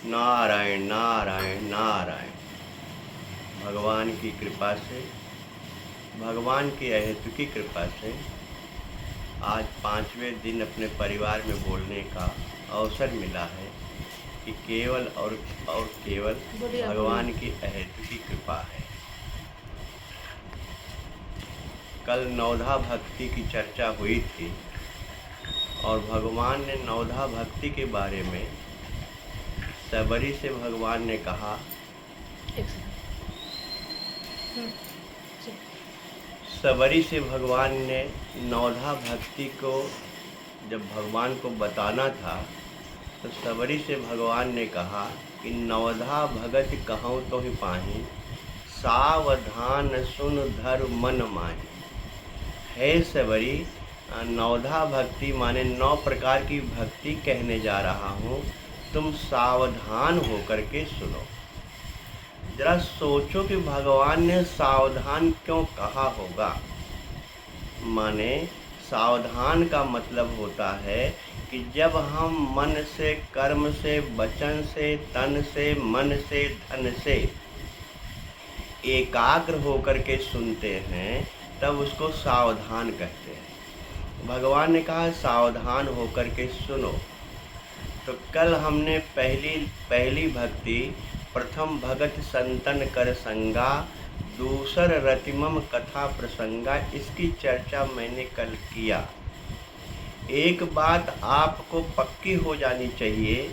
नारायण नारायण नारायण। भगवान की कृपा से, भगवान की अहेतुकी कृपा से आज 5वें दिन अपने परिवार में बोलने का अवसर मिला है कि केवल और केवल भगवान की अहेतुकी कृपा है। कल नवधा भक्ति की चर्चा हुई थी और भगवान ने नवधा भक्ति के बारे में सबरी से भगवान ने कहा, सबरी से भगवान ने नवधा भक्ति को जब भगवान को बताना था तो सबरी से भगवान ने कहा कि नवधा भगत कहूँ तो ही पाही, सावधान सुन धर मन माही। है सबरी, नवधा भक्ति माने 9 प्रकार की भक्ति कहने जा रहा हूँ, तुम सावधान होकर के सुनो। जरा सोचो कि भगवान ने सावधान क्यों कहा होगा। माने सावधान का मतलब होता है कि जब हम मन से, कर्म से, वचन से, तन से, मन से, धन से एकाग्र होकर के सुनते हैं तब उसको सावधान कहते हैं। भगवान ने कहा सावधान होकर के सुनो। तो कल हमने पहली भक्ति प्रथम भगत संतन कर संगा, दूसर रतिमम कथा प्रसंगा, इसकी चर्चा मैंने कल किया। एक बात आपको पक्की हो जानी चाहिए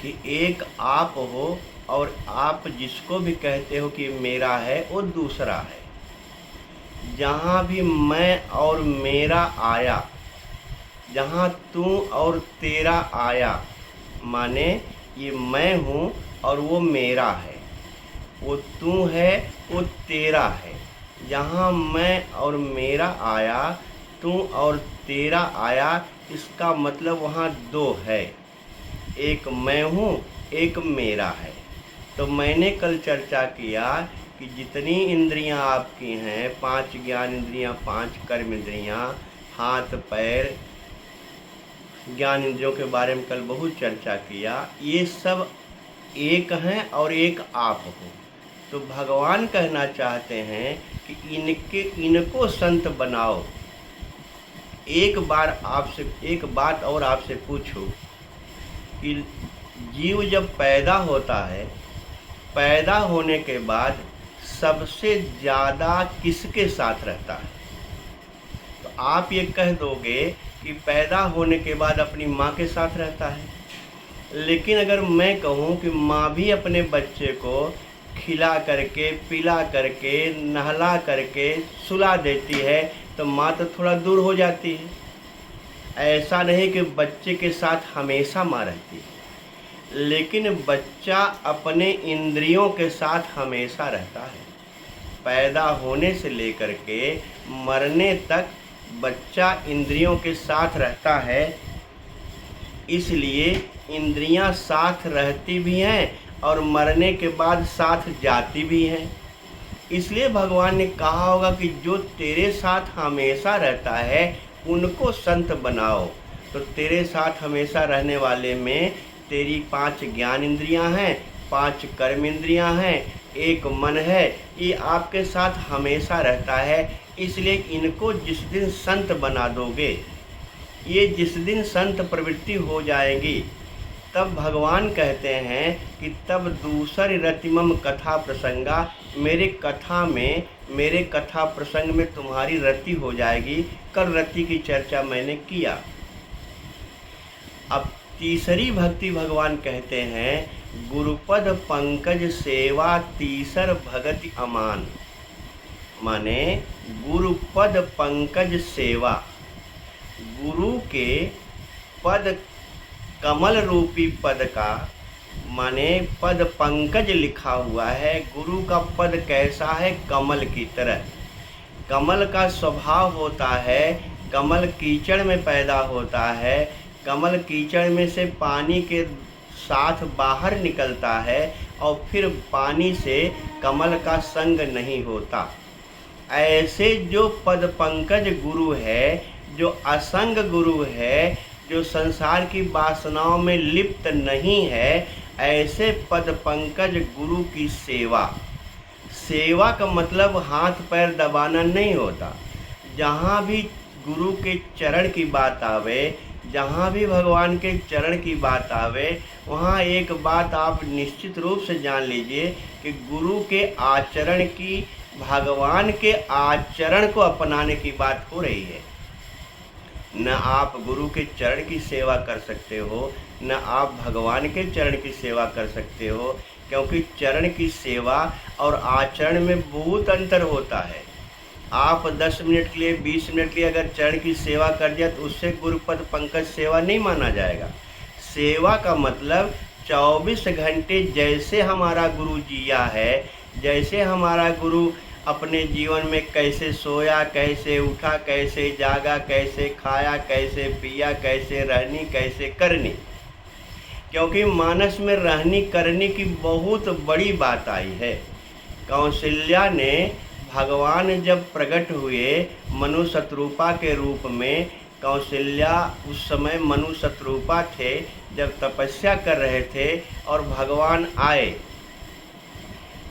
कि एक आप हो और आप जिसको भी कहते हो कि मेरा है वो दूसरा है। जहाँ भी मैं और मेरा आया, जहाँ तू और तेरा आया, माने ये मैं हूँ और वो मेरा है, वो तू है वो तेरा है। जहाँ मैं और मेरा आया, तू और तेरा आया, इसका मतलब वहाँ 2 है, एक मैं हूँ एक मेरा है। तो मैंने कल चर्चा किया कि जितनी इंद्रियां आपकी हैं, 5 ज्ञान इंद्रियां, 5 कर्म इंद्रियां, हाथ पैर ज्ञान इंद्रियों के बारे में कल बहुत चर्चा किया, ये सब एक हैं और एक आप हो। तो भगवान कहना चाहते हैं कि इनको संत बनाओ। एक बात और आपसे पूछूं कि जीव जब पैदा होता है, पैदा होने के बाद सबसे ज़्यादा किसके साथ रहता है? तो आप ये कह दोगे कि पैदा होने के बाद अपनी माँ के साथ रहता है। लेकिन अगर मैं कहूँ कि माँ भी अपने बच्चे को खिला करके, पिला करके, नहला करके सुला देती है तो माँ तो थोड़ा दूर हो जाती है। ऐसा नहीं कि बच्चे के साथ हमेशा माँ रहती है, लेकिन बच्चा अपने इंद्रियों के साथ हमेशा रहता है। पैदा होने से लेकर के मरने तक बच्चा इंद्रियों के साथ रहता है। इसलिए इंद्रियां साथ रहती भी हैं और मरने के बाद साथ जाती भी हैं। इसलिए भगवान ने कहा होगा कि जो तेरे साथ हमेशा रहता है उनको संत बनाओ। तो तेरे साथ हमेशा रहने वाले में तेरी 5 ज्ञान इंद्रियां हैं, 5 कर्म इंद्रियां हैं, एक मन है, ये आपके साथ हमेशा रहता है। इसलिए इनको जिस दिन संत बना दोगे, ये जिस दिन संत प्रवृत्ति हो जाएगी, तब भगवान कहते हैं कि तब दूसर रतिमम कथा प्रसंगा, मेरे कथा प्रसंग में तुम्हारी रति हो जाएगी। कल रति की चर्चा मैंने किया। अब तीसरी भक्ति भगवान कहते हैं, गुरुपद पंकज सेवा तीसर भगति अमान। माने गुरुपद पंकज सेवा, गुरु के पद, कमल रूपी पद का, माने पद पंकज लिखा हुआ है। गुरु का पद कैसा है? कमल की तरह। कमल का स्वभाव होता है, कमल कीचड़ में पैदा होता है, कमल कीचड़ में से पानी के साथ बाहर निकलता है और फिर पानी से कमल का संग नहीं होता। ऐसे जो पद पंकज गुरु है, जो असंग गुरु है, जो संसार की वासनाओं में लिप्त नहीं है, ऐसे पद पंकज गुरु की सेवा। सेवा का मतलब हाथ पैर दबाना नहीं होता। जहाँ भी गुरु के चरण की बात आवे, जहाँ भी भगवान के चरण की बात आवे, वहाँ एक बात आप निश्चित रूप से जान लीजिए कि गुरु के आचरण की, भगवान के आचरण को अपनाने की बात हो रही है। न आप गुरु के चरण की सेवा कर सकते हो, न आप भगवान के चरण की सेवा कर सकते हो, क्योंकि चरण की सेवा और आचरण में बहुत अंतर होता है। आप 10 मिनट के लिए, 20 मिनट के लिए अगर चरण की सेवा कर दिया तो उससे गुरुपद पंकज सेवा नहीं माना जाएगा। सेवा का मतलब 24 घंटे जैसे हमारा गुरु जिया है, जैसे हमारा गुरु अपने जीवन में कैसे सोया, कैसे उठा, कैसे जागा, कैसे खाया, कैसे पिया, कैसे रहनी, कैसे करनी। क्योंकि मानस में रहनी करनी की बहुत बड़ी बात आई है। कौशल्या ने, भगवान जब प्रकट हुए मनु शत्रुपा के रूप में, कौशल्या उस समय मनु शत्रुपा थे जब तपस्या कर रहे थे, और भगवान आए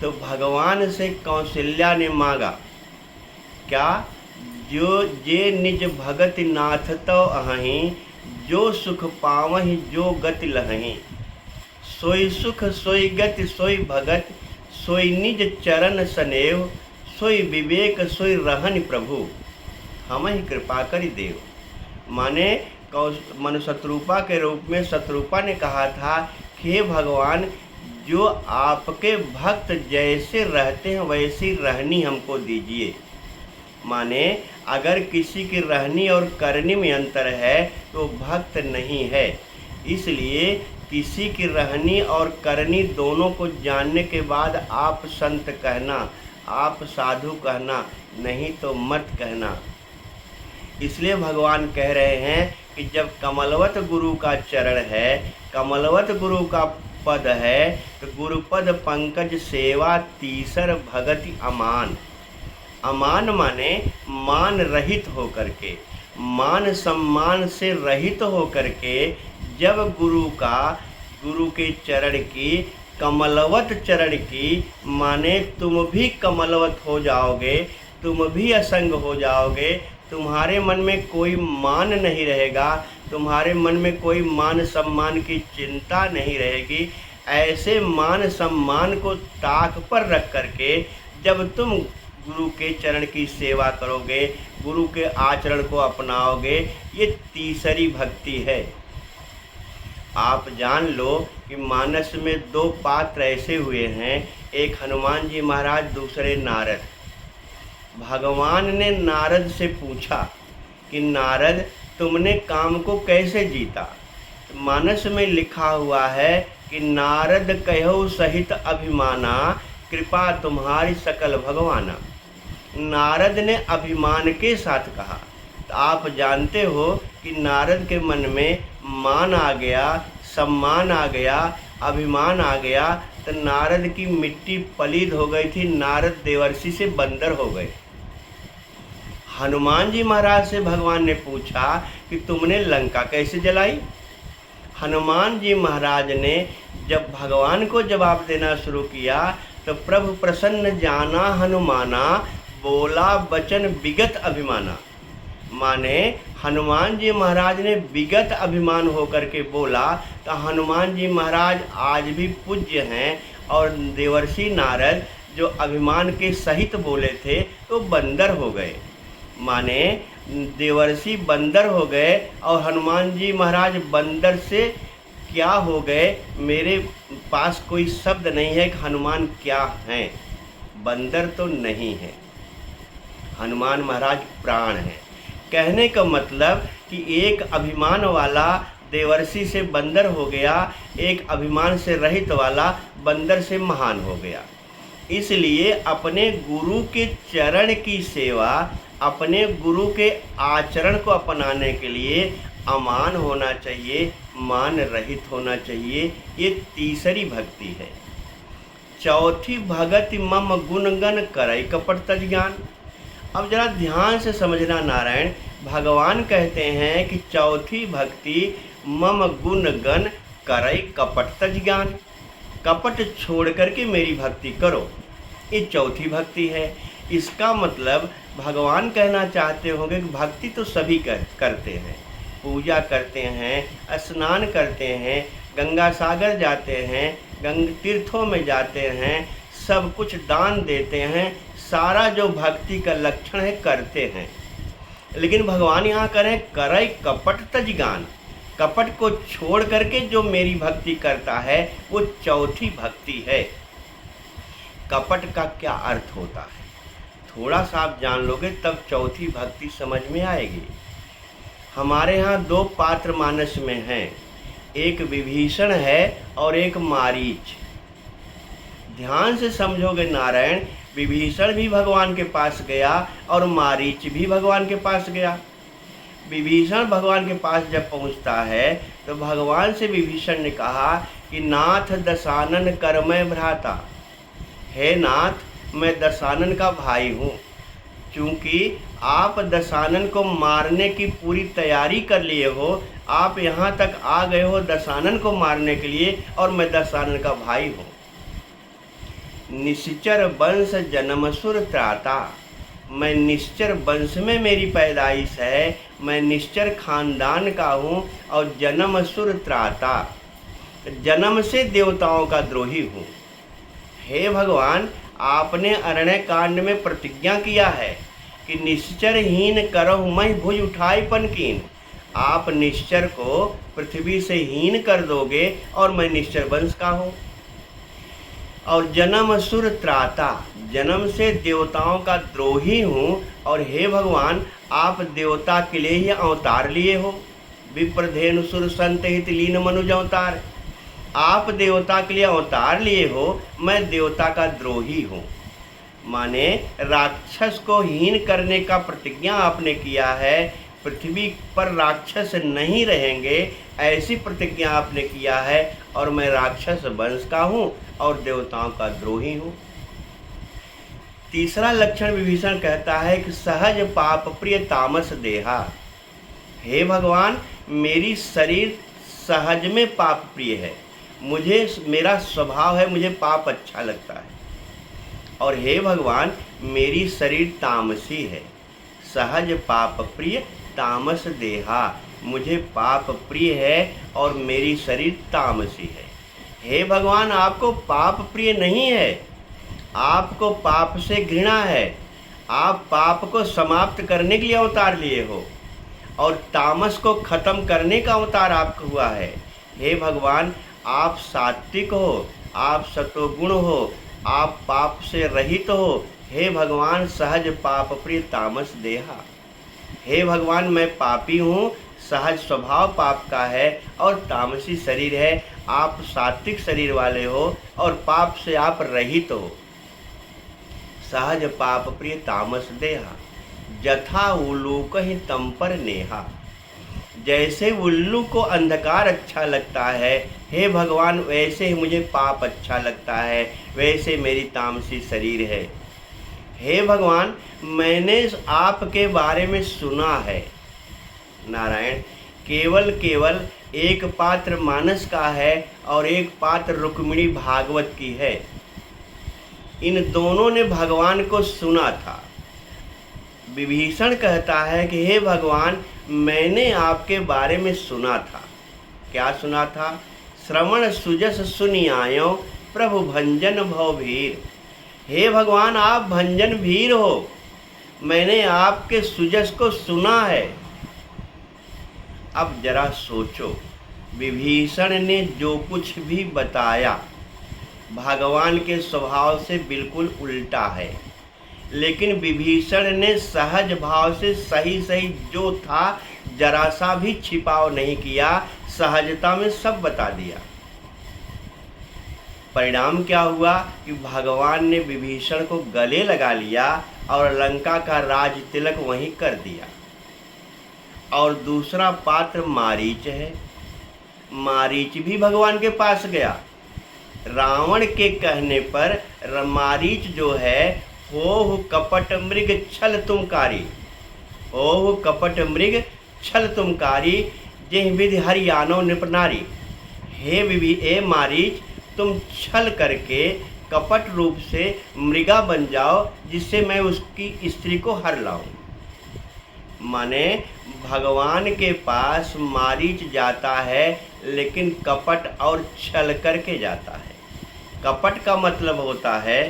तो भगवान से कौशल्या ने मांगा क्या, जो जे निज भगत नाथ तो अहीं, जो सुख पावहि जो गति लहहीं। सोई सुख सोई गति सोई भगत, सोई निज चरण सनेव, सोई विवेक सोई रहन प्रभु, हम ही कृपा करि देव। माने मनु शत्रुपा के रूप में शत्रुपा ने कहा था कि हे भगवान, जो आपके भक्त जैसे रहते हैं वैसी रहनी हमको दीजिए। माने अगर किसी की रहनी और करनी में अंतर है तो भक्त नहीं है। इसलिए किसी की रहनी और करनी दोनों को जानने के बाद आप संत कहना, आप साधु कहना, नहीं तो मत कहना। इसलिए भगवान कह रहे हैं कि जब कमलवत गुरु का चरण है, कमलवत गुरु का पद है, तो गुरुपद पंकज सेवा तीसर भगति अमान। अमान माने मान रहित होकर के, मान सम्मान से रहित होकर के जब गुरु के चरण की, कमलवत चरण की, माने तुम भी कमलवत हो जाओगे, तुम भी असंग हो जाओगे, तुम्हारे मन में कोई मान नहीं रहेगा, तुम्हारे मन में कोई मान सम्मान की चिंता नहीं रहेगी। ऐसे मान सम्मान को ताक पर रख करके जब तुम गुरु के चरण की सेवा करोगे, गुरु के आचरण को अपनाओगे, ये तीसरी भक्ति है। आप जान लो कि मानस में 2 पात्र ऐसे हुए हैं, एक हनुमान जी महाराज, दूसरे नारद। भगवान ने नारद से पूछा कि नारद, तुमने काम को कैसे जीता? मानस में लिखा हुआ है कि नारद कहो सहित अभिमाना, कृपा तुम्हारी सकल भगवाना। नारद ने अभिमान के साथ कहा। तो आप जानते हो कि नारद के मन में मान आ गया, सम्मान आ गया, अभिमान आ गया, तो नारद की मिट्टी पलीद हो गई थी, नारद देवर्षि से बंदर हो गए। हनुमान जी महाराज से भगवान ने पूछा कि तुमने लंका कैसे जलाई? हनुमान जी महाराज ने जब भगवान को जवाब देना शुरू किया तो प्रभु प्रसन्न जाना हनुमाना, बोला वचन विगत अभिमाना। माने हनुमान जी महाराज ने विगत अभिमान होकर के बोला, तो हनुमान जी महाराज आज भी पूज्य हैं, और देवर्षि नारद जो अभिमान के सहित बोले थे तो बंदर हो गए। माने देवर्षि बंदर हो गए और हनुमान जी महाराज बंदर से क्या हो गए? मेरे पास कोई शब्द नहीं है कि हनुमान क्या हैं, बंदर तो नहीं है, हनुमान महाराज प्राण हैं। कहने का मतलब कि एक अभिमान वाला देवर्षि से बंदर हो गया, एक अभिमान से रहित वाला बंदर से महान हो गया। इसलिए अपने गुरु के चरण की सेवा, अपने गुरु के आचरण को अपनाने के लिए अमान होना चाहिए, मान रहित होना चाहिए। ये तीसरी भक्ति है। चौथी भगति मम गुणगन करई कपट तज ज्ञान। अब जरा ध्यान से समझना नारायण, भगवान कहते हैं कि चौथी भक्ति मम गुण गण करई कपट तज ज्ञान। कपट छोड़ करके मेरी भक्ति करो, ये चौथी भक्ति है। इसका मतलब भगवान कहना चाहते होंगे कि भक्ति तो सभी करते हैं, पूजा करते हैं, स्नान करते हैं, गंगा सागर जाते हैं, गंगा तीर्थों में जाते हैं, सब कुछ दान देते हैं, सारा जो भक्ति का लक्षण है करते हैं। लेकिन भगवान यहाँ करें करई कपट तज ज्ञान, कपट को छोड़ करके जो मेरी भक्ति करता है वो चौथी भक्ति है। कपट का क्या अर्थ होता है थोड़ा सा आप जान लोगे तब चौथी भक्ति समझ में आएगी। हमारे यहाँ दो पात्र मानस में हैं, एक विभीषण है और एक मारीच। ध्यान से समझोगे नारायण, विभीषण भी भगवान के पास गया और मारीच भी भगवान के पास गया। विभीषण भगवान के पास जब पहुंचता है तो भगवान से विभीषण ने कहा कि नाथ दशानन करमय भ्राता, हे नाथ मैं दशानन का भाई हूँ, क्योंकि आप दशानन को मारने की पूरी तैयारी कर लिए हो, आप यहाँ तक आ गए हो दशानन को मारने के लिए और मैं दशानन का भाई हूँ। निश्चर वंश जन्मसुर त्राता, मैं निश्चर वंश में मेरी पैदाइश है, मैं निश्चर खानदान का हूँ और जन्मसुर त्राता, जन्म से देवताओं का द्रोही हूँ। हे भगवान, आपने अरण्य कांड में प्रतिज्ञा किया है कि निश्चरहीन करहु मैं भुज उठाई पनकीन। आप निश्चर को पृथ्वी से हीन कर दोगे और मैं निश्चर वंश का हूँ। और जन्म सुर त्राता, जन्म से देवताओं का द्रोही हूँ। और हे भगवान, आप देवता के लिए ही अवतार लिए हो। विप्रधेनु सुर संत हित लीन मनुज अवतार, आप देवता के लिए अवतार लिए हो, मैं देवता का द्रोही हूँ। माने राक्षस को हीन करने का प्रतिज्ञा आपने किया है, पृथ्वी पर राक्षस नहीं रहेंगे ऐसी प्रतिज्ञा आपने किया है, और मैं राक्षस वंश का हूँ और देवताओं का द्रोही हूँ। तीसरा लक्षण विभीषण कहता है कि सहज पाप प्रिय तामस देहा, हे भगवान मेरी शरीर सहज में पाप प्रिय है, मुझे मेरा स्वभाव है, मुझे पाप अच्छा लगता है। और हे भगवान मेरी शरीर तामसी है, सहज पाप प्रिय तामस देहा, मुझे पाप प्रिय है और मेरी शरीर तामसी है। हे भगवान आपको पाप प्रिय नहीं है, आपको पाप से घृणा है, आप पाप को समाप्त करने के लिए अवतार लिए हो और तामस को खत्म करने का अवतार आपका हुआ है। हे भगवान आप सात्विक हो, आप सतोगुण हो, आप पाप से रहित हो। हे भगवान सहज पाप प्रिय तामस देहा, हे भगवान मैं पापी हूँ, सहज स्वभाव पाप का है और तामसी शरीर है, आप सात्विक शरीर वाले हो और पाप से आप रहित हो। सहज पाप प्रिय तामस देहा, जथा उल्लूक ही तम पर नेहा, जैसे उल्लू को अंधकार अच्छा लगता है, हे भगवान वैसे ही मुझे पाप अच्छा लगता है, वैसे मेरी तामसी शरीर है। हे भगवान मैंने आपके बारे में सुना है, नारायण केवल एक पात्र मानस का है और एक पात्र रुक्मिणी भागवत की है। इन दोनों ने भगवान को सुना था। विभीषण कहता है कि हे भगवान मैंने आपके बारे में सुना था। क्या सुना था? श्रवण सुजस सुनियायो प्रभु भंजन भवभीर, हे भगवान आप भंजन भीर हो, मैंने आपके सुजस को सुना है। अब जरा सोचो, विभीषण ने जो कुछ भी बताया भगवान के स्वभाव से बिल्कुल उल्टा है, लेकिन विभीषण ने सहज भाव से सही सही जो था जरा सा भी छिपाव नहीं किया, सहजता में सब बता दिया। परिणाम क्या हुआ कि भगवान ने विभीषण को गले लगा लिया और लंका का राज तिलक वहीं कर दिया। और दूसरा पात्र मारीच है, मारीच भी भगवान के पास गया। रावण के कहने पर मारीच जो है हो कपट मृग छल तुमकारी, ओह कपट मृग छल तुमकारी, जेह विधि हरियानो नृपनारी। हे मारीच, तुम छल करके कपट रूप से मृगा बन जाओ, जिससे मैं उसकी स्त्री को हर लाऊं। माने भगवान के पास मारीच जाता है, लेकिन कपट और छल करके जाता है। कपट का मतलब होता है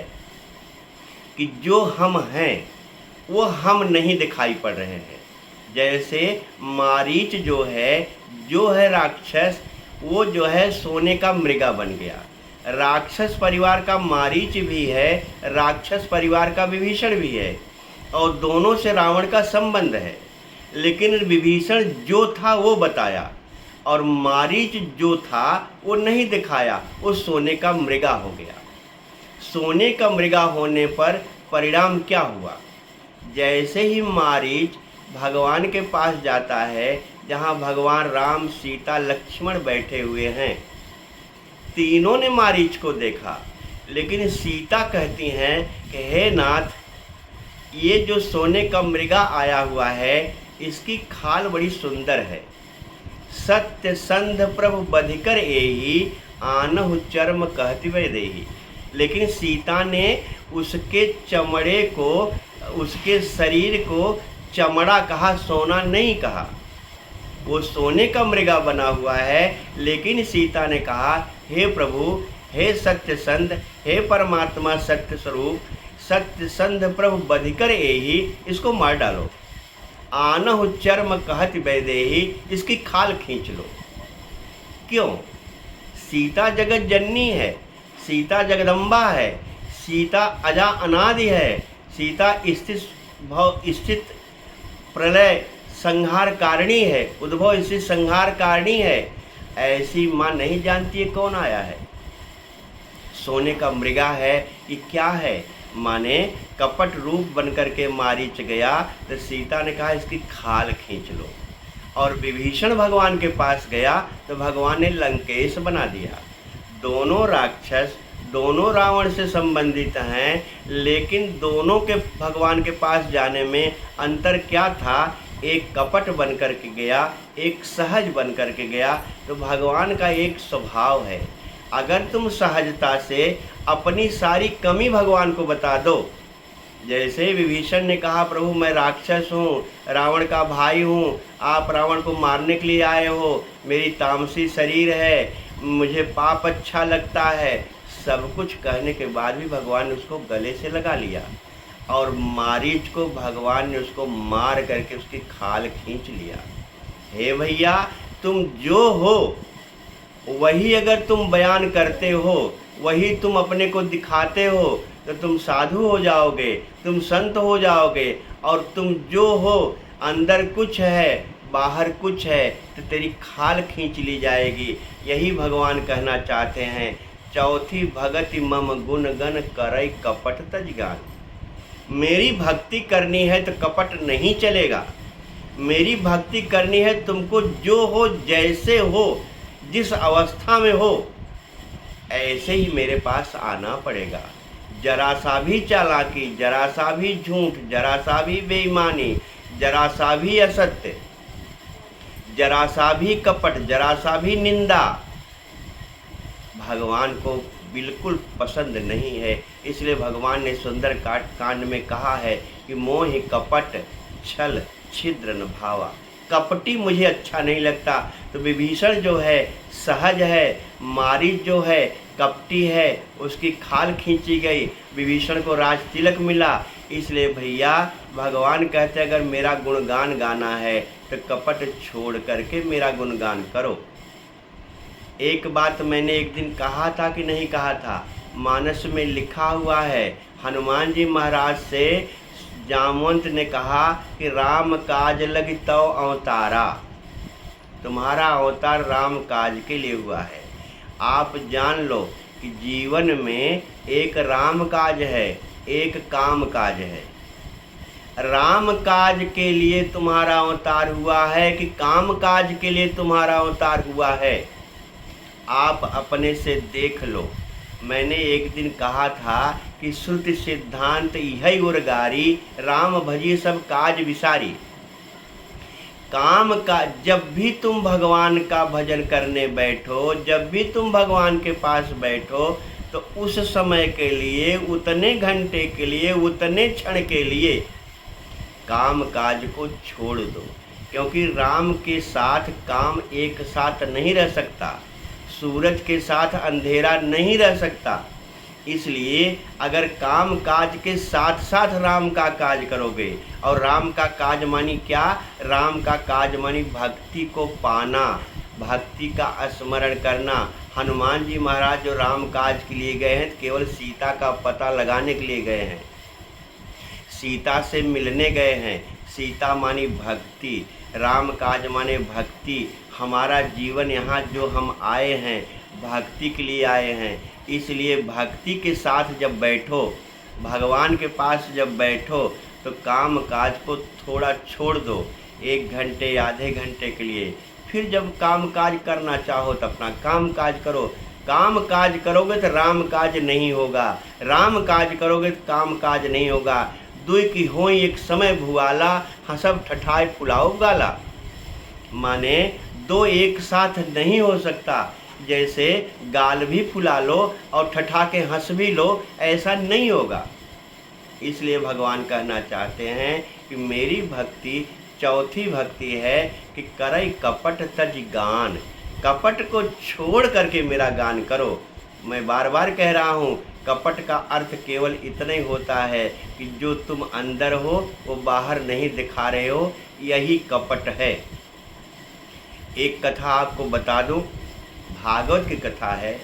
कि जो हम हैं वो हम नहीं दिखाई पड़ रहे हैं। जैसे मारीच जो है राक्षस, वो जो है सोने का मृगा बन गया। राक्षस परिवार का मारीच भी है, राक्षस परिवार का विभीषण भी है, और दोनों से रावण का संबंध है। लेकिन विभीषण जो था वो बताया, और मारीच जो था वो नहीं दिखाया, वो सोने का मृगा हो गया। सोने का मृगा होने पर परिणाम क्या हुआ? जैसे ही मारीच भगवान के पास जाता है, जहाँ भगवान राम, सीता, लक्ष्मण बैठे हुए हैं, तीनों ने मारीच को देखा, लेकिन सीता कहती हैं कि हे नाथ, ये जो सोने का मृगा आया हुआ है, इसकी खाल बड़ी सुंदर है। सत्य संध प्रभु बधिकर एही, आनहु चर्म कहति वै देही। लेकिन सीता ने उसके चमड़े को, उसके शरीर को चमड़ा कहा, सोना नहीं कहा। वो सोने का मृगा बना हुआ है, लेकिन सीता ने कहा, हे प्रभु, हे सत्य संध, हे परमात्मा सत्य स्वरूप, सत्य संध प्रभु बधिकर एही, इसको मार डालो। आनहु चर्म कहति वैदेही, इसकी खाल खींच लो। क्यों? सीता जगत जननी है, सीता जगदम्बा है, सीता अजा अनादि है, सीता स्थित प्रलय संहार कारिणी है, उद्भव स्थित संहार कारिणी है। ऐसी माँ नहीं जानती है कौन आया है? सोने का मृगा है, ये क्या है? माने कपट रूप बनकर के मारीच गया, तो सीता ने कहा इसकी खाल खींच लो। और विभीषण भगवान के पास गया तो भगवान ने लंकेश बना दिया। दोनों राक्षस, दोनों रावण से संबंधित हैं, लेकिन दोनों के भगवान के पास जाने में अंतर क्या था? एक कपट बन कर के गया, एक सहज बन कर के गया। तो भगवान का एक स्वभाव है, अगर तुम सहजता से अपनी सारी कमी भगवान को बता दो। जैसे विभीषण ने कहा, प्रभु मैं राक्षस हूँ, रावण का भाई हूँ, आप रावण को मारने के लिए आए हो, मेरी तामसी शरीर है, मुझे पाप अच्छा लगता है। सब कुछ कहने के बाद भी भगवान ने उसको गले से लगा लिया, और मारीच को भगवान ने उसको मार करके उसकी खाल खींच लिया। हे भैया, तुम जो हो वही अगर तुम बयान करते हो, वही तुम अपने को दिखाते हो, तो तुम साधु हो जाओगे, तुम संत हो जाओगे। और तुम जो हो अंदर कुछ है, बाहर कुछ है, तो तेरी खाल खींच ली जाएगी। यही भगवान कहना चाहते हैं। चौथी भगति मम गुण गण करई कपट तजगान। मेरी भक्ति करनी है तो कपट नहीं चलेगा। मेरी भक्ति करनी है, तुमको जो हो, जैसे हो, जिस अवस्था में हो, ऐसे ही मेरे पास आना पड़ेगा। जरा सा भी चालाकी, जरा सा भी झूठ, जरा सा भी बेईमानी, जरा सा भी असत्य, जरा सा भी कपट, जरा सा भी निंदा भगवान को बिल्कुल पसंद नहीं है। इसलिए भगवान ने सुंदर कांड में कहा है कि मोह कपट छल छिद्र न भावा। कपटी मुझे अच्छा नहीं लगता। तो विभीषण जो है सहज है, मारीच जो है कपटी है, उसकी खाल खींची गई, विभीषण को राज तिलक मिला। इसलिए भैया भगवान कहते अगर मेरा गुणगान गाना है तो कपट छोड़ करके मेरा गुणगान करो। एक बात मैंने एक दिन कहा था कि नहीं कहा था, मानस में लिखा हुआ है। हनुमान जी महाराज से जामवंत ने कहा कि राम काज लगी तव अवतारा, तुम्हारा अवतार राम काज के लिए हुआ है। आप जान लो कि जीवन में एक राम काज है, एक काम काज है। राम काज के लिए तुम्हारा अवतार हुआ है कि काम काज के लिए तुम्हारा अवतार हुआ है? आप अपने से देख लो। मैंने एक दिन कहा था कि श्रुति सिद्धांत यही उर्गारी, राम भजी सब काज विसारी। काम का जब भी तुम भगवान का भजन करने बैठो, जब भी तुम भगवान के पास बैठो, तो उस समय के लिए, उतने घंटे के लिए, उतने क्षण के लिए काम काज को छोड़ दो। क्योंकि राम के साथ काम एक साथ नहीं रह सकता, सूरज के साथ अंधेरा नहीं रह सकता। इसलिए अगर काम काज के साथ साथ राम का काज करोगे, और राम का काज मानी क्या? राम का काज मानी भक्ति को पाना, भक्ति का स्मरण करना। हनुमान जी महाराज जो राम काज के लिए गए हैं, केवल सीता का पता लगाने के लिए गए हैं, सीता से मिलने गए हैं। सीता मानी भक्ति, राम काज माने भक्ति। हमारा जीवन यहाँ जो हम आए हैं, भक्ति के लिए आए हैं। इसलिए भक्ति के साथ जब बैठो, भगवान के पास जब बैठो, तो काम काज को थोड़ा छोड़ दो, 1 घंटे आधे घंटे के लिए। फिर जब काम काज करना चाहो तो अपना काम काज करो। काम काज करोगे तो राम काज नहीं होगा, राम काज करोगे तो काम काज नहीं होगा। दुई की होई एक समय भुआला, हंसब ठठाए फुलाओ गाला। माने दो एक साथ नहीं हो सकता। जैसे गाल भी फुला लो और ठठा के हंस भी लो, ऐसा नहीं होगा। इसलिए भगवान कहना चाहते हैं कि मेरी भक्ति चौथी भक्ति है कि करई कपट तज गान। कपट को छोड़ करके मेरा गान करो। मैं बार बार कह रहा हूँ, कपट का अर्थ केवल इतना ही होता है कि जो तुम अंदर हो वो बाहर नहीं दिखा रहे हो, यही कपट है। एक कथा आपको बता दूं, भागवत की कथा है।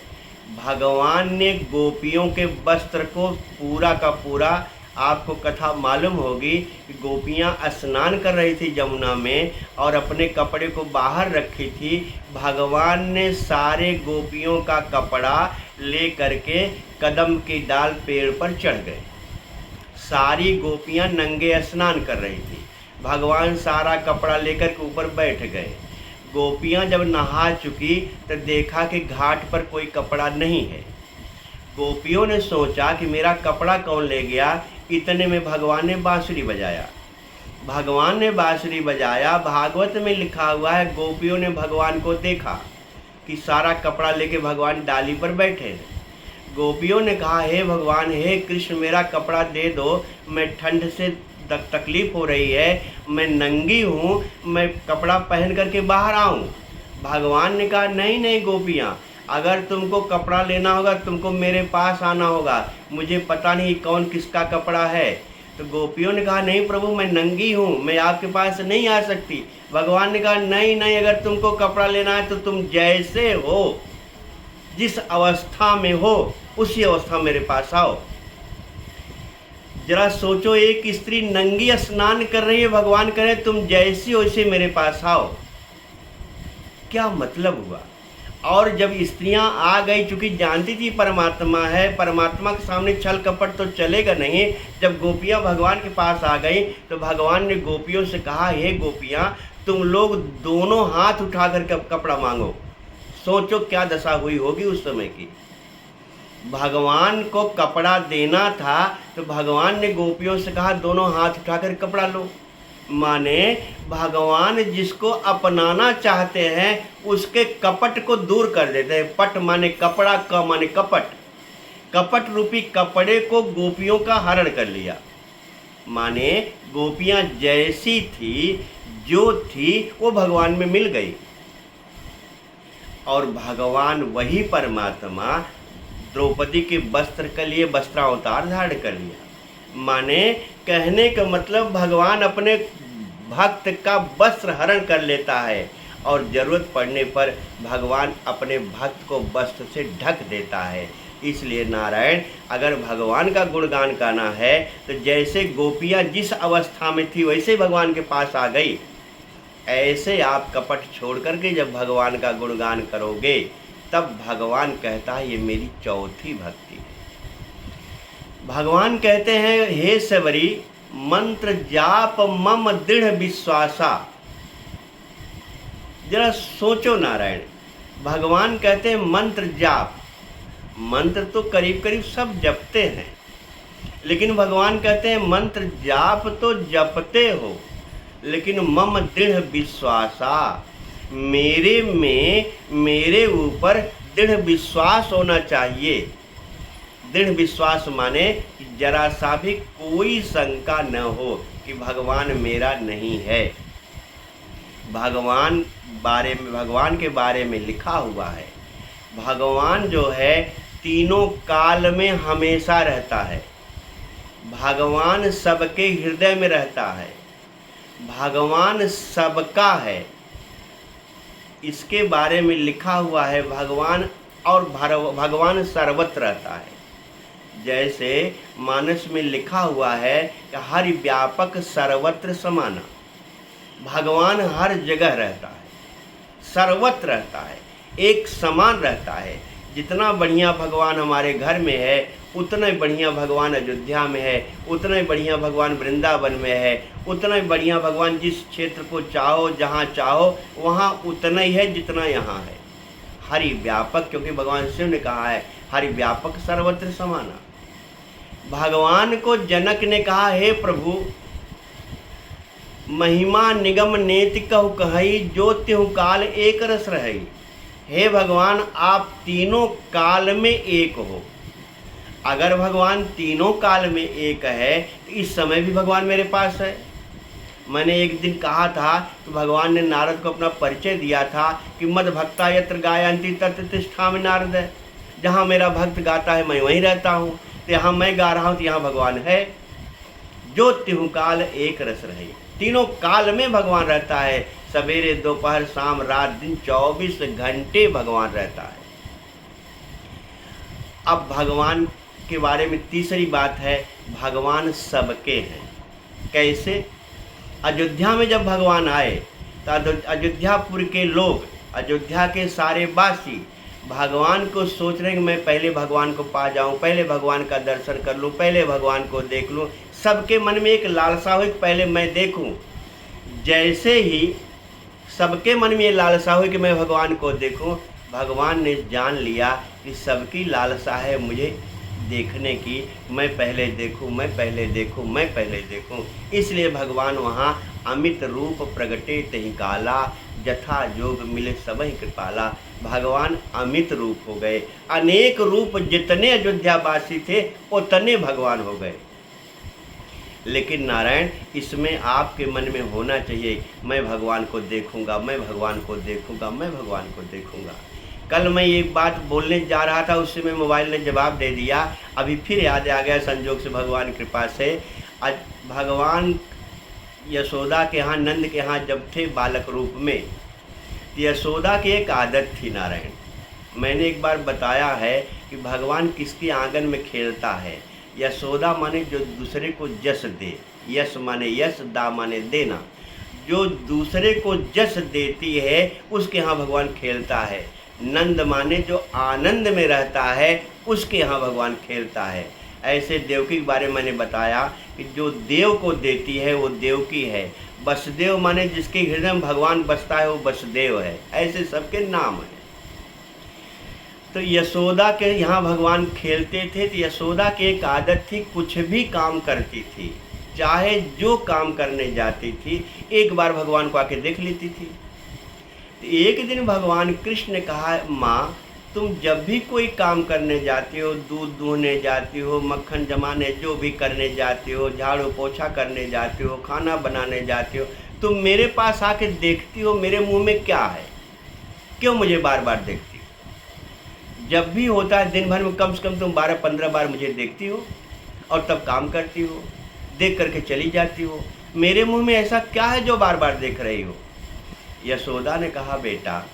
भगवान ने गोपियों के वस्त्र को पूरा का पूरा, आपको कथा मालूम होगी कि गोपियाँ स्नान कर रही थी यमुना में और अपने कपड़े को बाहर रखी थी। भगवान ने सारे गोपियों का कपड़ा ले करके कदम की डाल पेड़ पर चढ़ गए। सारी गोपियाँ नंगे स्नान कर रही थी, भगवान सारा कपड़ा लेकर के ऊपर बैठ गए। गोपियाँ जब नहा चुकी तो देखा कि घाट पर कोई कपड़ा नहीं है। गोपियों ने सोचा कि मेरा कपड़ा कौन ले गया। इतने में भगवान ने बांसुरी बजाया। भगवान ने बांसुरी बजाया। भागवत में लिखा हुआ है, गोपियों ने भगवान को देखा कि सारा कपड़ा लेके भगवान डाली पर बैठे हैं। गोपियों ने कहा, हे भगवान, हे कृष्ण, मेरा कपड़ा दे दो, मैं ठंड से तकलीफ हो रही है, मैं नंगी हूँ, मैं कपड़ा पहन करके बाहर आऊँ। भगवान ने कहा, नहीं नहीं गोपियाँ, अगर तुमको कपड़ा लेना होगा तुमको मेरे पास आना होगा, मुझे पता नहीं कौन किसका कपड़ा है। तो गोपियों ने कहा, नहीं प्रभु, मैं नंगी हूँ, मैं आपके पास नहीं आ सकती। भगवान ने कहा, नहीं नहीं, अगर तुमको कपड़ा लेना है तो तुम जैसे हो, जिस अवस्था में हो, उसी अवस्था मेरे पास आओ। जरा सोचो, एक स्त्री नंगी स्नान कर रही है, भगवान कह रहे तुम जैसी हो वैसे मेरे पास आओ। क्या मतलब हुआ? और जब स्त्रियां आ गई, चूंकि जानती थी परमात्मा है, परमात्मा के सामने छल कपट तो चलेगा नहीं। जब गोपियां भगवान के पास आ गई तो भगवान ने गोपियों से कहा, हे गोपियां, तुम लोग दोनों हाथ उठा कर कपड़ा मांगो। सोचो क्या दशा हुई होगी उस समय की। भगवान को कपड़ा देना था तो भगवान ने गोपियों से कहा, दोनों हाथ उठाकर कपड़ा लो। माने भगवान जिसको अपनाना चाहते हैं उसके कपट को दूर कर देते हैं। पट माने कपड़ा, क माने कपट। कपट रूपी कपड़े को गोपियों का हरण कर लिया। माने गोपियां जैसी थी, जो थी, वो भगवान में मिल गई। और भगवान वही परमात्मा द्रौपदी के वस्त्र के लिए वस्त्रावतार धारण कर लिया। माने कहने का मतलब भगवान अपने भक्त का वस्त्र हरण कर लेता है और ज़रूरत पड़ने पर भगवान अपने भक्त को वस्त्र से ढक देता है। इसलिए नारायण, अगर भगवान का गुणगान गाना है तो जैसे गोपियाँ जिस अवस्था में थी वैसे भगवान के पास आ गई। ऐसे आप कपट छोड़ करके जब भगवान का गुणगान करोगे तब भगवान कहता है, ये मेरी चौथी भक्ति है। भगवान कहते हैं, हे सबरी, मंत्र जाप मम दृढ़ विश्वासा। जरा सोचो नारायण, भगवान कहते हैं मंत्र जाप। मंत्र तो करीब करीब सब जपते हैं, लेकिन भगवान कहते हैं मंत्र जाप तो जपते हो। लेकिन मम दृढ़ विश्वासा, मेरे में, मेरे ऊपर दृढ़ विश्वास होना चाहिए। दृढ़ विश्वास माने कि जरा सा भी कोई शंका न हो कि भगवान मेरा नहीं है। भगवान के बारे में लिखा हुआ है, भगवान जो है तीनों काल में हमेशा रहता है। भगवान सबके हृदय में रहता है। भगवान सबका है, इसके बारे में लिखा हुआ है। भगवान सर्वत्र रहता है। जैसे मानस में लिखा हुआ है कि हरि व्यापक सर्वत्र समाना। भगवान हर जगह रहता है, सर्वत्र रहता है, एक समान रहता है। जितना बढ़िया भगवान हमारे घर में है, उतना ही बढ़िया भगवान अयोध्या में है, उतना ही बढ़िया भगवान वृंदावन में है, उतना ही बढ़िया भगवान जिस क्षेत्र को चाहो, जहाँ चाहो वहाँ उतना ही है जितना यहाँ है। हरि व्यापक, क्योंकि भगवान शिव ने कहा है हरि व्यापक सर्वत्र समाना। भगवान को जनक ने कहा, हे प्रभु, महिमा निगम नेति कहु कहई, जो त्यों काल एक रस रही। हे भगवान, आप तीनों काल में एक हो। अगर भगवान तीनों काल में एक है तो इस समय भी भगवान मेरे पास है। मैंने एक दिन कहा था कि भगवान ने नारद को अपना परिचय दिया था कि मद भक्ता यत्र गायन्ति तत्र तिष्ठामि नारद। जहाँ मेरा भक्त गाता है मैं वहीं रहता हूँ, तो यहाँ मैं गा रहा हूँ तो यहाँ भगवान है। जो त्यों काल एक रस रहे, तीनों काल में भगवान रहता है। सवेरे दोपहर शाम रात दिन 24 घंटे भगवान रहता है। अब भगवान के बारे में तीसरी बात है, भगवान सबके हैं। कैसे? अयोध्या में जब भगवान आए तो अयोध्यापुर के लोग, अयोध्या के सारे वासी भगवान को सोच रहे हैं कि मैं पहले भगवान को पा जाऊं, पहले भगवान का दर्शन कर लूं, पहले भगवान को देख लूं। सबके मन में एक लालसा हुई कि पहले मैं देखूं। जैसे ही सबके मन में ये लालसा हुई कि मैं भगवान को देखूं, भगवान ने जान लिया कि सबकी लालसा है मुझे देखने की, मैं पहले देखूं, मैं पहले देखूं, मैं पहले देखूं। इसलिए भगवान वहाँ अमित रूप प्रगटे तहि काला, जथा जोग मिले सबहि कृपाला। भगवान अमित रूप हो गए। अनेक रूप जितने अयोध्यावासी थे उतने भगवान हो गए। लेकिन नारायण, इसमें आपके मन में होना चाहिए, मैं भगवान को देखूंगा, मैं भगवान को देखूंगा, मैं भगवान को देखूंगा। कल मैं एक बात बोलने जा रहा था, उससे मैं मोबाइल ने जवाब दे दिया। अभी फिर याद आ गया संजोग से, भगवान कृपा से। आज भगवान यशोदा के यहाँ, नंद के यहाँ जब थे बालक रूप में, यशोदा की एक आदत थी नारायण। मैंने एक बार बताया है कि भगवान किसके आंगन में खेलता है। यशोदा माने जो दूसरे को जस दे, यश माने यश, दा माने देना। जो दूसरे को जस देती है उसके यहाँ भगवान खेलता है। नंद माने जो आनंद में रहता है उसके यहाँ भगवान खेलता है। ऐसे देवकी के बारे में मैंने बताया कि जो देव को देती है वो देवकी है। वसुदेव माने जिसके हृदय में भगवान बसता है वो वसुदेव है। ऐसे सबके नाम हैं। तो यशोदा के यहाँ भगवान खेलते थे। तो यशोदा की एक आदत थी, कुछ भी काम करती थी, चाहे जो काम करने जाती थी, एक बार भगवान को आके देख लेती थी। तो एक दिन भगवान कृष्ण ने कहा, माँ, तुम जब भी कोई काम करने जाती हो, दूध दूहने जाती हो, मक्खन जमाने जो भी करने जाती हो, झाड़ू पोछा करने जाती हो, खाना बनाने जाती हो, तुम मेरे पास आके देखती हो मेरे मुंह में क्या है? क्यों मुझे बार बार देखती हो? जब भी होता है दिन भर में कम से कम तुम 12-15 बार मुझे देखती हो और तब काम करती हो, देख करके चली जाती हो। मेरे मुंह में ऐसा क्या है जो बार बार देख रही हो? यशोदा ने कहा, बेटा,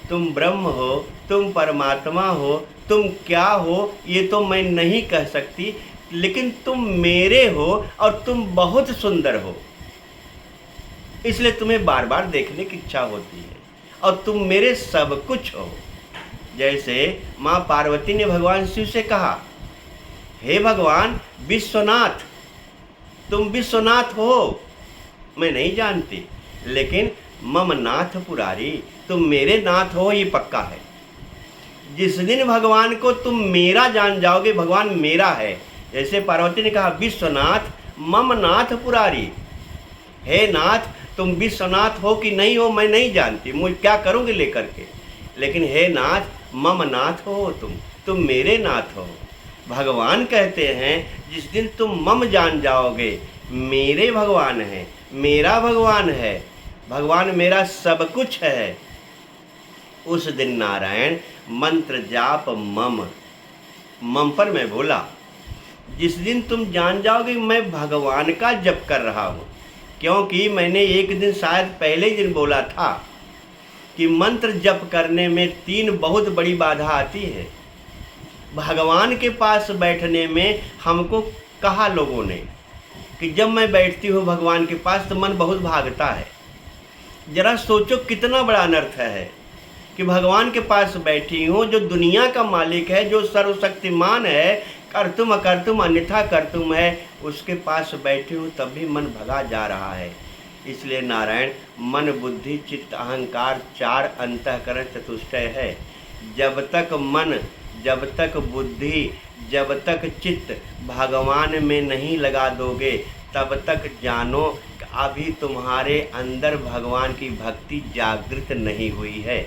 तुम ब्रह्म हो, तुम परमात्मा हो, तुम क्या हो ये तो मैं नहीं कह सकती, लेकिन तुम मेरे हो और तुम बहुत सुंदर हो, इसलिए तुम्हें बार बार देखने की इच्छा होती है और तुम मेरे सब कुछ हो। जैसे माँ पार्वती ने भगवान शिव से कहा, हे भगवान विश्वनाथ, तुम विश्वनाथ हो, मैं नहीं जानती, लेकिन मम नाथ पुरारी, तुम मेरे नाथ हो ये पक्का है। जिस दिन भगवान को तुम मेरा जान जाओगे, भगवान मेरा है। जैसे पार्वती ने कहा, विश्वनाथ मम नाथ पुरारी, हे नाथ, तुम विश्वनाथ हो कि नहीं हो मैं नहीं जानती, मुझे क्या करूँगी लेकर के, लेकिन हे नाथ, मम नाथ हो तुम मेरे नाथ हो। भगवान कहते हैं जिस दिन तुम मम जान जाओगे, मेरे भगवान है, मेरा भगवान है, भगवान मेरा सब कुछ है, उस दिन नारायण मंत्र जाप मम पर मैं बोला। जिस दिन तुम जान जाओगे मैं भगवान का जप कर रहा हूँ, क्योंकि मैंने एक दिन शायद पहले ही दिन बोला था कि मंत्र जप करने में 3 बहुत बड़ी बाधा आती है। भगवान के पास बैठने में हमको कहा लोगों ने कि जब मैं बैठती हूँ भगवान के पास तो मन बहुत भागता है। जरा सोचो कितना बड़ा अनर्थ है कि भगवान के पास बैठी हूँ, जो दुनिया का मालिक है, जो सर्वशक्तिमान है, कर्तुम अकर्तुम अन्यथा कर्तुम है, उसके पास बैठी हूँ तब भी मन भगा जा रहा है। इसलिए नारायण मन बुद्धि चित्त अहंकार 4 अंतःकरण चतुष्टय है। जब तक मन, जब तक बुद्धि, जब तक चित्त भगवान में नहीं लगा दोगे तब तक जानो कि अभी तुम्हारे अंदर भगवान की भक्ति जागृत नहीं हुई है।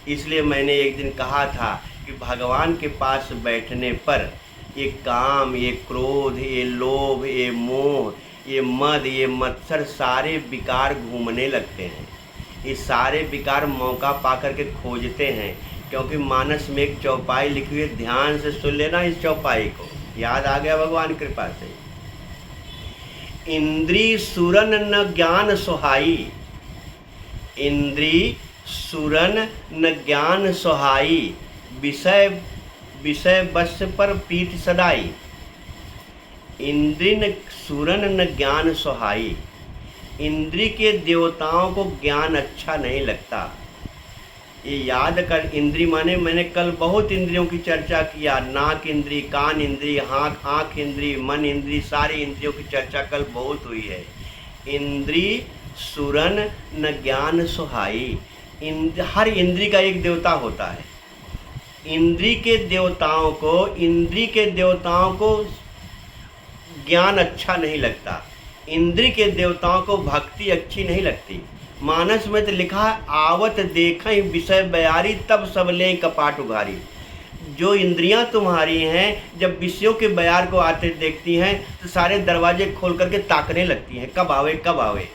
इसलिए मैंने एक दिन कहा था कि भगवान के पास बैठने पर ये काम, ये क्रोध, ये लोभ, ये मोह, ये मद, ये मत्सर सारे विकार घूमने लगते हैं। ये सारे विकार मौका पाकर के खोजते हैं, क्योंकि मानस में एक चौपाई लिखी हुई, ध्यान से सुन लेना इस चौपाई को, याद आ गया भगवान की कृपा से। इंद्री सुरन न ज्ञान सुहाई, इंद्री सुरन न ज्ञान सुहाई, विषय बस पर प्रीत सदाई। इंद्री न सुरन न ज्ञान सुहाई, इंद्री के देवताओं को ज्ञान अच्छा नहीं लगता। ये याद कर, इंद्री माने मैंने कल बहुत इंद्रियों की चर्चा किया, नाक इंद्री, कान इंद्री, आँख इंद्री, मन इंद्री, सारी इंद्रियों की चर्चा कल बहुत हुई है। इंद्री सुरन न ज्ञान सुहाई, हर इंद्री का एक देवता होता है। इंद्री के देवताओं को ज्ञान अच्छा नहीं लगता, इंद्री के देवताओं को भक्ति अच्छी नहीं लगती। मानस में तो लिखा है, आवत देखई विषय बयारी तब सब ले कपाट उघारी। जो इंद्रियां तुम्हारी हैं जब विषयों के बयार को आते देखती हैं तो सारे दरवाजे खोल करके ताकने लगती हैं, कब आवे कब आवे।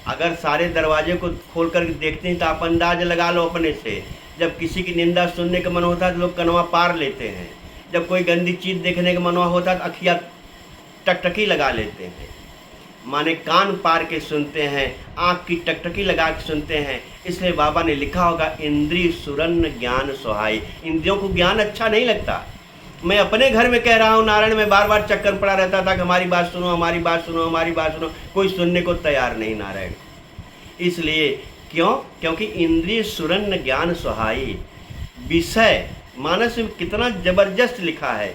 अगर सारे दरवाजे को खोल कर देखते हैं तो आप अंदाज लगा लो अपने से, जब किसी की निंदा सुनने का मन होता है तो लोग कनवा पार लेते हैं, जब कोई गंदी चीज़ देखने का मन होता है तो अखियाँ टकटकी लगा लेते हैं, माने कान पार के सुनते हैं, आँख की टकटकी लगा के सुनते हैं। इसलिए बाबा ने लिखा होगा, इंद्री सुरन ज्ञान सुहाई, इंद्रियों को ज्ञान अच्छा नहीं लगता। मैं अपने घर में कह रहा हूँ नारायण, में बार बार चक्कर पड़ा रहता था कि हमारी बात सुनो, हमारी बात सुनो, हमारी बात सुनो, कोई सुनने को तैयार नहीं नारायण। इसलिए क्यों? क्योंकि इंद्रिय सुरन ज्ञान सुहाई। विषय मानस में कितना जबरदस्त लिखा है,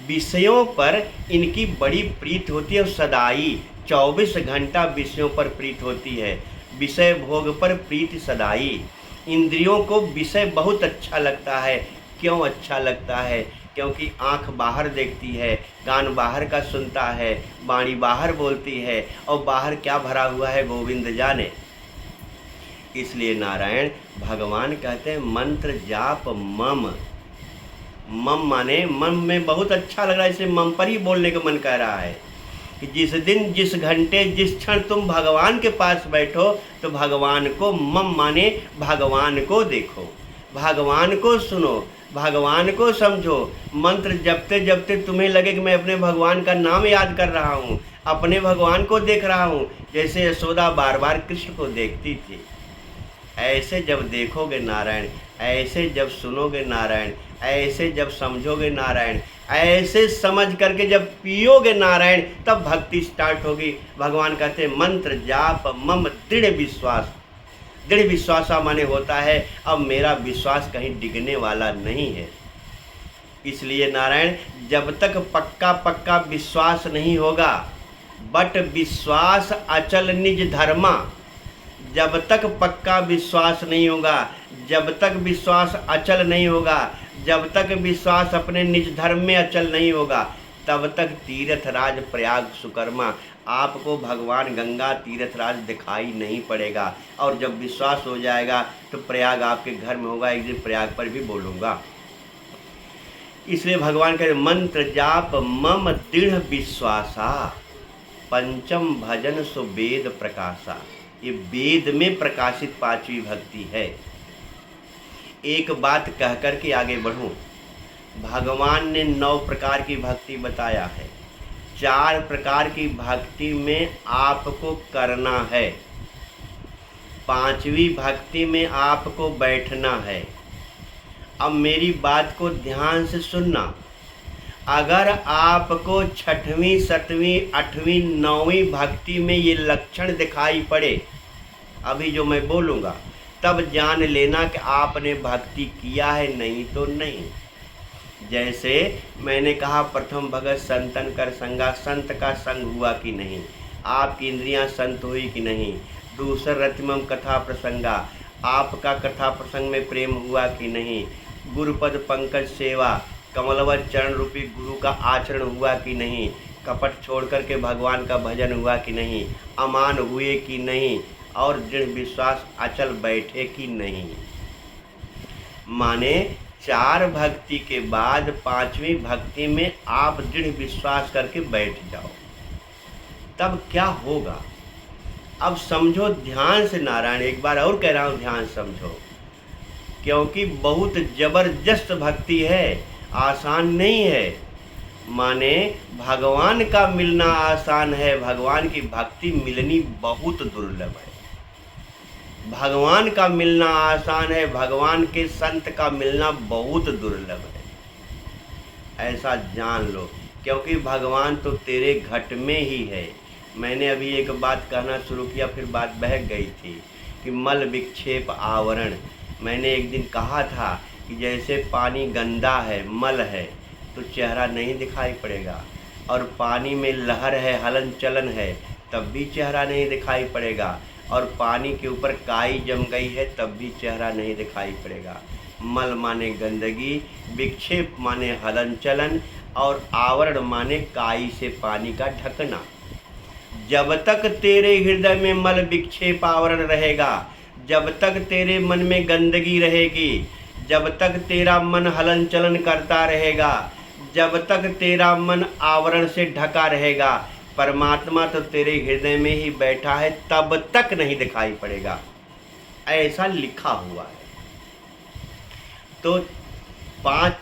विषयों पर इनकी बड़ी प्रीत होती है, सदाई 24 घंटा विषयों पर प्रीत होती है। विषय भोग पर प्रीति सदाई। इंद्रियों को विषय बहुत अच्छा लगता है। क्यों अच्छा लगता है? क्योंकि आँख बाहर देखती है, कान बाहर का सुनता है, वाणी बाहर बोलती है, और बाहर क्या भरा हुआ है गोविंद जाने। इसलिए नारायण भगवान कहते हैं मंत्र जाप मम। मम माने मन में बहुत अच्छा लग रहा है, इसे मम पर ही बोलने का मन कह रहा है कि जिस दिन, जिस घंटे, जिस क्षण तुम भगवान के पास बैठो तो भगवान को, मम माने भगवान को देखो, भगवान को सुनो, भगवान को समझो। मंत्र जपते जपते तुम्हें लगे कि मैं अपने भगवान का नाम याद कर रहा हूँ, अपने भगवान को देख रहा हूँ, जैसे यशोदा बार बार कृष्ण को देखती थी। ऐसे जब देखोगे नारायण, ऐसे जब सुनोगे नारायण, ऐसे जब समझोगे नारायण, ऐसे समझ करके जब पियोगे नारायण, तब भक्ति स्टार्ट होगी। भगवान कहते हैं मंत्र जाप मम दृढ़ विश्वास। दृढ़ विश्वासा माने होता है अब मेरा विश्वास कहीं डिगने वाला नहीं है। इसलिए नारायण जब तक पक्का पक्का विश्वास नहीं होगा, बट विश्वास अचल निज धर्मा, जब तक पक्का विश्वास नहीं होगा, जब तक विश्वास अचल नहीं होगा, जब तक विश्वास अपने निज धर्म में अचल नहीं होगा, तब तक तीर्थ राज प्रयाग सुकर्मा आपको भगवान गंगा तीर्थराज दिखाई नहीं पड़ेगा। और जब विश्वास हो जाएगा तो प्रयाग आपके घर में होगा। एक दिन प्रयाग पर भी बोलूँगा। इसलिए भगवान कहते मंत्र जाप मम दृढ़ विश्वासा, पंचम भजन सो वेद प्रकाशा। ये वेद में प्रकाशित पांचवी भक्ति है। एक बात कह कर के आगे बढ़ूं। भगवान ने 9 प्रकार की भक्ति बताया है। 4 प्रकार की भक्ति में आपको करना है, 5वीं भक्ति में आपको बैठना है। अब मेरी बात को ध्यान से सुनना। अगर आपको 6वीं 7वीं 8वीं 9वीं भक्ति में ये लक्षण दिखाई पड़े अभी जो मैं बोलूँगा, तब जान लेना कि आपने भक्ति किया है, नहीं तो नहीं। जैसे मैंने कहा प्रथम भगत संतन कर संगा, संत का संग हुआ कि नहीं, आपकी इंद्रियां संत हुई कि नहीं। दूसर रतिमम कथा प्रसंगा, आपका कथा प्रसंग में प्रेम हुआ कि नहीं। गुरुपद पंकज सेवा, कमलवत चरण रूपी गुरु का आचरण हुआ कि नहीं। कपट छोड़ करके भगवान का भजन हुआ कि नहीं। अमान हुए कि नहीं। और दृढ़ विश्वास अचल बैठे कि नहीं। माने 4 भक्ति के बाद 5वीं भक्ति में आप दृढ़ विश्वास करके बैठ जाओ, तब क्या होगा। अब समझो ध्यान से नारायण, एक बार और कह रहा हूँ ध्यान समझो, क्योंकि बहुत जबरदस्त भक्ति है, आसान नहीं है। माने भगवान का मिलना आसान है, भगवान की भक्ति मिलनी बहुत दुर्लभ है। भगवान का मिलना आसान है, भगवान के संत का मिलना बहुत दुर्लभ है। ऐसा जान लो, क्योंकि भगवान तो तेरे घट में ही है। मैंने अभी एक बात कहना शुरू किया, फिर बात बहक गई थी कि मल विक्षेप आवरण। मैंने एक दिन कहा था कि जैसे पानी गंदा है, मल है, तो चेहरा नहीं दिखाई पड़ेगा, और पानी में लहर है, हलन चलन है, तब भी चेहरा नहीं दिखाई पड़ेगा, और पानी के ऊपर काई जम गई है तब भी चेहरा नहीं दिखाई पड़ेगा। मल माने गंदगी, विक्षेप माने हलन चलन, और आवरण माने काई से पानी का ढकना। जब तक तेरे हृदय में मल विक्षेप आवरण रहेगा, जब तक तेरे मन में गंदगी रहेगी, जब तक तेरा मन हलन चलन करता रहेगा, जब तक तेरा मन आवरण से ढका रहेगा, परमात्मा तो तेरे हृदय में ही बैठा है, तब तक नहीं दिखाई पड़ेगा। ऐसा लिखा हुआ है। तो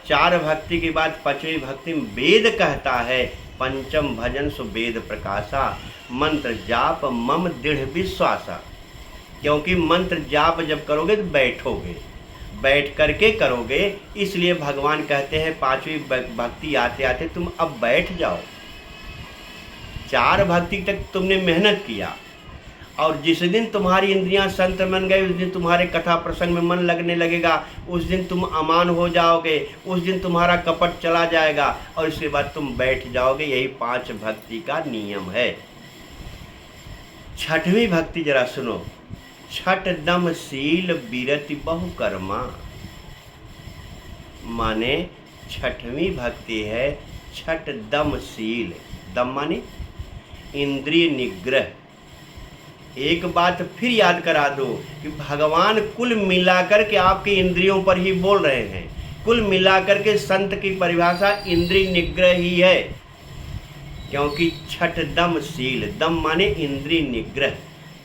4 भक्ति के बाद 5वीं भक्ति में वेद कहता है पंचम भजन सो वेद प्रकाशा, मंत्र जाप मम दृढ़ विश्वासा। क्योंकि मंत्र जाप जब करोगे तो बैठोगे, बैठ करके करोगे, इसलिए भगवान कहते हैं 5वीं भक्ति आते आते तुम अब बैठ जाओ। 4 भक्ति तक तुमने मेहनत किया, और जिस दिन तुम्हारी इंद्रियां संत बन गई, उस दिन तुम्हारे कथा प्रसंग में मन लगने लगेगा, उस दिन तुम अमान हो जाओगे, उस दिन तुम्हारा कपट चला जाएगा, और इसके बाद तुम बैठ जाओगे। यही 5 भक्ति का नियम है। 6वीं भक्ति जरा सुनो। छठ दम शील बिरति बहुकर्मा। माने 6वीं भक्ति है छठ दम शील। दम माने इंद्रिय निग्रह। एक बात फिर याद करा दो कि भगवान कुल मिलाकर के आपके इंद्रियों पर ही बोल रहे हैं। कुल मिलाकर के संत की परिभाषा इंद्रिय निग्रह ही है, क्योंकि छठ दम शील। दम माने इंद्रिय निग्रह।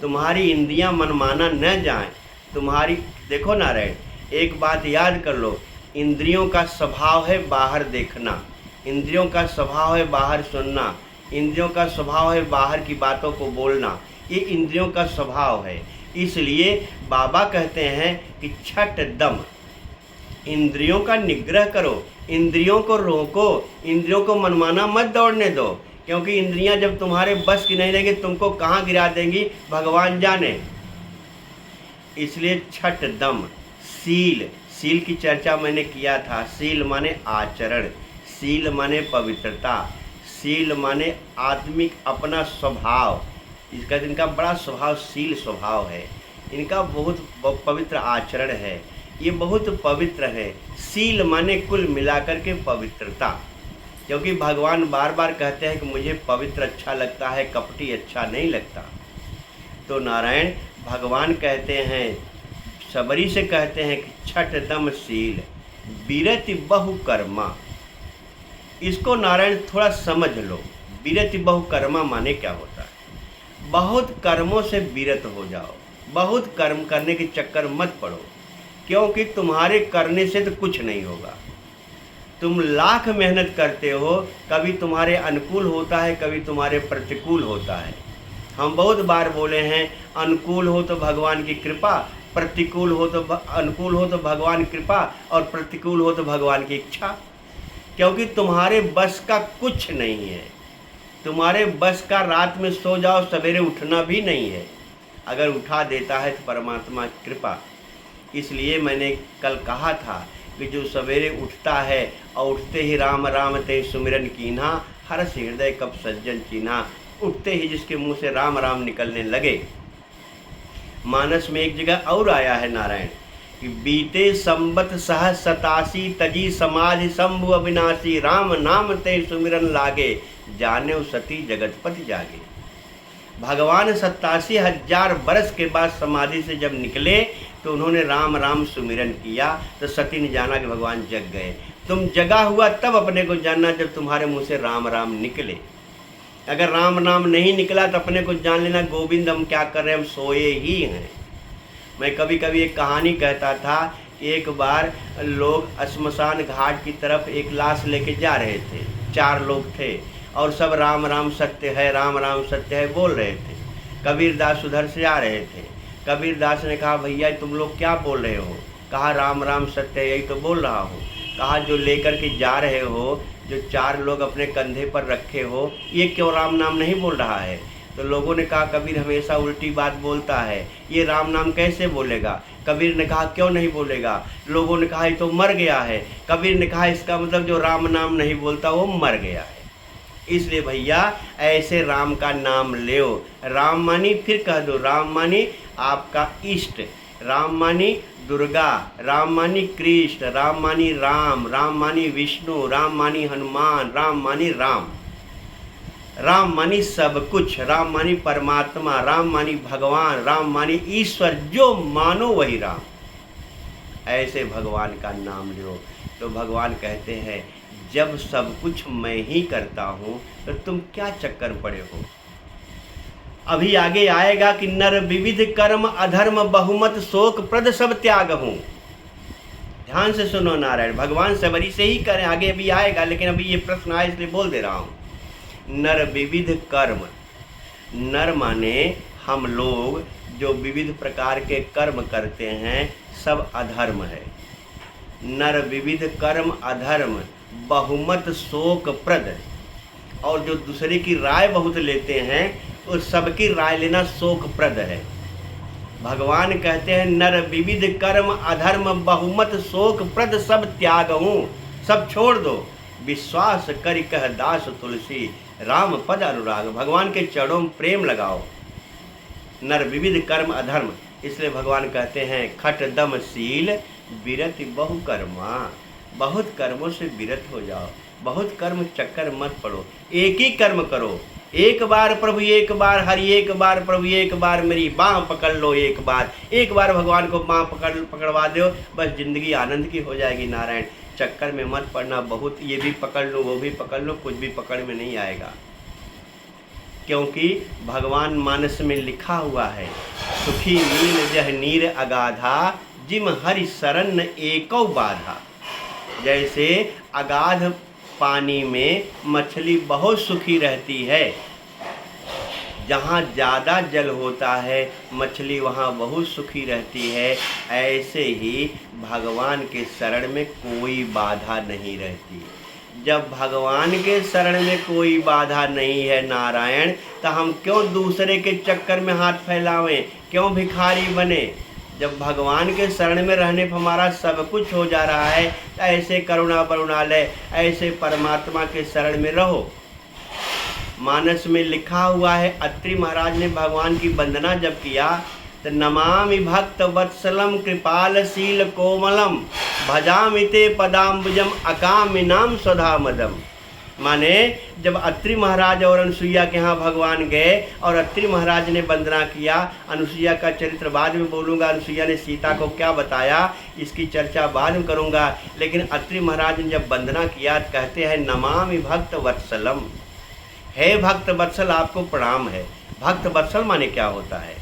तुम्हारी इंद्रियां मनमाना न जाएं। तुम्हारी देखो नारायण, एक बात याद कर लो, इंद्रियों का स्वभाव है बाहर देखना, इंद्रियों का स्वभाव है बाहर सुनना, इंद्रियों का स्वभाव है बाहर की बातों को बोलना। ये इंद्रियों का स्वभाव है। इसलिए बाबा कहते हैं कि छठ दम, इंद्रियों का निग्रह करो, इंद्रियों को रोको, इंद्रियों को मनमाना मत दौड़ने दो, क्योंकि इंद्रियां जब तुम्हारे बस की नहीं रहेगी तुमको कहाँ गिरा देंगी भगवान जाने। इसलिए छठ दम शील। शील की चर्चा मैंने किया था। शील माने आचरण, शील माने पवित्रता, शील माने आत्मिक अपना स्वभाव। इसका इनका बड़ा स्वभावशील स्वभाव है, इनका बहुत पवित्र आचरण है, ये बहुत पवित्र है। शील माने कुल मिलाकर के पवित्रता। क्योंकि भगवान बार बार कहते हैं कि मुझे पवित्र अच्छा लगता है, कपटी अच्छा नहीं लगता। तो नारायण भगवान कहते हैं, सबरी से कहते हैं कि छठ दम शील विरति बहु कर्मा। इसको नारायण थोड़ा समझ लो, विरति बहु कर्मा माने क्या होता है। बहुत कर्मों से विरत हो जाओ, बहुत कर्म करने के चक्कर मत पड़ो, क्योंकि तुम्हारे करने से तो कुछ नहीं होगा। तुम लाख मेहनत करते हो, कभी तुम्हारे अनुकूल होता है, कभी तुम्हारे प्रतिकूल होता है। हम बहुत बार बोले हैं, अनुकूल हो तो भगवान की कृपा, प्रतिकूल हो तो अनुकूल हो तो भगवान की कृपा, और प्रतिकूल हो तो भगवान की इच्छा। क्योंकि तुम्हारे बस का कुछ नहीं है। तुम्हारे बस का रात में सो जाओ, सवेरे उठना भी नहीं है। अगर उठा देता है तो परमात्मा की कृपा। इसलिए मैंने कल कहा था कि जो सवेरे उठता है और उठते ही राम राम ते सुमिरन कीन्हा, हर्ष हृदय कब सज्जन चीन्हा। उठते ही जिसके मुंह से राम राम निकलने लगे। मानस में एक जगह और आया है नारायण कि बीते संबत सह सतासी तजी समाधि शंभु अविनाशी, राम नाम ते सुमिरन लागे, जाने सती जगतपति जागे। भगवान 87,000 वर्ष के बाद समाधि से जब निकले तो उन्होंने राम राम सुमिरन किया, तो सती ने जाना कि भगवान जग गए। तुम जगा हुआ तब अपने को जानना जब तुम्हारे मुंह से राम राम निकले। अगर राम नाम नहीं निकला तो अपने को जान लेना गोविंद हम क्या कर रहे हैं, हम सोए ही हैं। मैं कभी कभी एक कहानी कहता था, एक बार लोग श्मशान घाट की तरफ एक लाश लेके जा रहे थे। 4 लोग थे और सब राम राम सत्य है, राम राम सत्य है बोल रहे थे। कबीरदास उधर से आ रहे थे। कबीरदास ने कहा, भैया तुम लोग क्या बोल रहे हो? कहा, राम राम सत्य है, यही तो बोल रहा हूँ। कहा, जो लेकर के जा रहे हो, जो 4 लोग अपने कंधे पर रखे हो, ये क्यों राम नाम नहीं बोल रहा है? तो लोगों ने कहा, कबीर हमेशा उल्टी बात बोलता है, ये राम नाम कैसे बोलेगा? कबीर ने कहा, क्यों नहीं बोलेगा? लोगों ने कहा, ये तो मर गया है। कबीर ने कहा, इसका मतलब जो राम नाम नहीं बोलता वो मर गया है। इसलिए भैया ऐसे राम का नाम लो। राम मानी, फिर कह दो, राम मानी आपका इष्ट, राम मानी दुर्गा, राम मानी कृष्ण, राम मानी राम, राम मानी विष्णु, राम मानी हनुमान, राम मानी राम, राम मानी सब कुछ, राम मानी परमात्मा, राम मानी भगवान, राम मानी ईश्वर, जो मानो वही राम। ऐसे भगवान का नाम लो। तो भगवान कहते हैं, जब सब कुछ मैं ही करता हूँ तो तुम क्या चक्कर पड़े हो? अभी आगे आएगा कि नर विविध कर्म अधर्म बहुमत शोक प्रद सब त्याग हूँ। ध्यान से सुनो नारायण, भगवान सबरी से ही करें, आगे अभी आएगा, लेकिन अभी ये प्रश्न आया इसलिए बोल दे रहा हूँ। नर विविध कर्म, नर माने हम लोग जो विविध प्रकार के कर्म करते हैं सब अधर्म है। नर विविध कर्म अधर्म बहुमत शोक प्रद, और जो दूसरे की राय बहुत लेते हैं उस सबकी राय लेना शोक प्रद है। भगवान कहते हैं, नर विविध कर्म अधर्म बहुमत शोक प्रद सब त्याग हूँ, सब छोड़ दो। विश्वास करि कह दास तुलसी, राम पद अनुराग। भगवान के चरणों में प्रेम लगाओ। नर विविध कर्म अधर्म, इसलिए भगवान कहते हैं, खट दम शील विरति बहु कर्मा। बहुत कर्मों से विरत हो जाओ, बहुत कर्म चक्कर मत पड़ो, एक ही कर्म करो। एक बार प्रभु एक बार हरि, एक बार प्रभु एक बार मेरी बाँह पकड़ लो। एक बार भगवान को बाँह पकड़वा दो, बस जिंदगी आनंद की हो जाएगी। नारायण चक्कर में मत पड़ना, बहुत ये भी पकड़ लो वो भी पकड़ लो, कुछ भी पकड़ में नहीं आएगा। क्योंकि भगवान मानस में लिखा हुआ है, सुखी नील जह नीर अगाधा, जिम हरि शरण एको बाधा। जैसे अगाध पानी में मछली बहुत सुखी रहती है, जहाँ ज़्यादा जल होता है मछली वहाँ बहुत सुखी रहती है, ऐसे ही भगवान के शरण में कोई बाधा नहीं रहती। जब भगवान के शरण में कोई बाधा नहीं है नारायण, तो हम क्यों दूसरे के चक्कर में हाथ फैलावें, क्यों भिखारी बने? जब भगवान के शरण में रहने पर हमारा सब कुछ हो जा रहा है, तो ऐसे करुणा वरुणालय, ऐसे परमात्मा के शरण में रहो। मानस में लिखा हुआ है, अत्रि महाराज ने भगवान की वंदना जब किया तो नमामि भक्त वत्सलम कृपालशील कोमलम, भजामि ते पदाम्बुजम अकामिनाम स्वधामदम। माने जब अत्रि महाराज और अनुसुईया के यहाँ भगवान गए और अत्रि महाराज ने वंदना किया, अनुसुईया का चरित्र बाद में बोलूँगा, अनुसुईया ने सीता को क्या बताया इसकी चर्चा बाद में करूँगा। लेकिन अत्रि महाराज ने जब वंदना किया कहते हैं नमामि भक्त वत्सलम, हे भक्त वत्सल आपको प्रणाम है। भक्त वत्सल माने क्या होता है?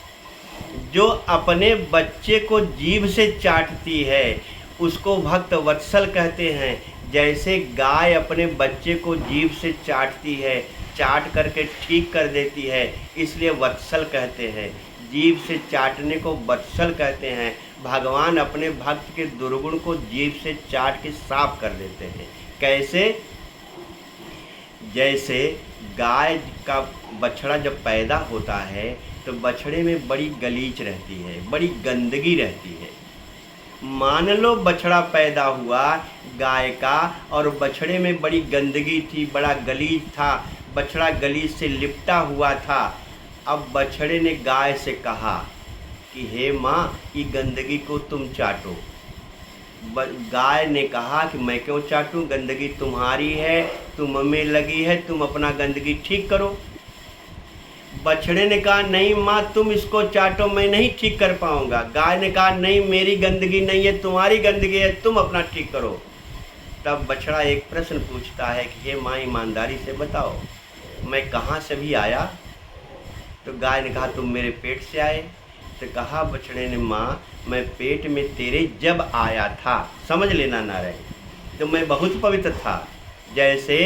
जो अपने बच्चे को जीभ से चाटती है उसको भक्त वत्सल कहते हैं। जैसे गाय अपने बच्चे को जीभ से चाटती है, चाट करके ठीक कर देती है, इसलिए वत्सल कहते हैं। जीभ से चाटने को वत्सल कहते हैं। भगवान अपने भक्त के दुर्गुण को जीभ से चाट के साफ कर देते हैं। कैसे? जैसे गाय का बछड़ा जब पैदा होता है तो बछड़े में बड़ी गलीच रहती है, बड़ी गंदगी रहती है। मान लो बछड़ा पैदा हुआ गाय का और बछड़े में बड़ी गंदगी थी, बड़ा गलीज था, बछड़ा गलीज से लिपटा हुआ था। अब बछड़े ने गाय से कहा कि हे माँ ये गंदगी को तुम चाटो। गाय ने कहा कि मैं क्यों चाटूं, गंदगी तुम्हारी है, तुम में लगी है, तुम अपना गंदगी ठीक करो। बछड़े ने कहा नहीं माँ तुम इसको चाटो, मैं नहीं ठीक कर पाऊंगा। गाय ने कहा नहीं मेरी गंदगी नहीं है, तुम्हारी गंदगी है, तुम अपना ठीक करो। तब बछड़ा एक प्रश्न पूछता है कि हे माँ ईमानदारी से बताओ मैं कहाँ से भी आया? तो गाय ने कहा तुम मेरे पेट से आए। तो कहा बछड़े ने माँ मैं पेट में तेरे जब आया था, समझ लेना नारायण, तो मैं बहुत पवित्र था। जैसे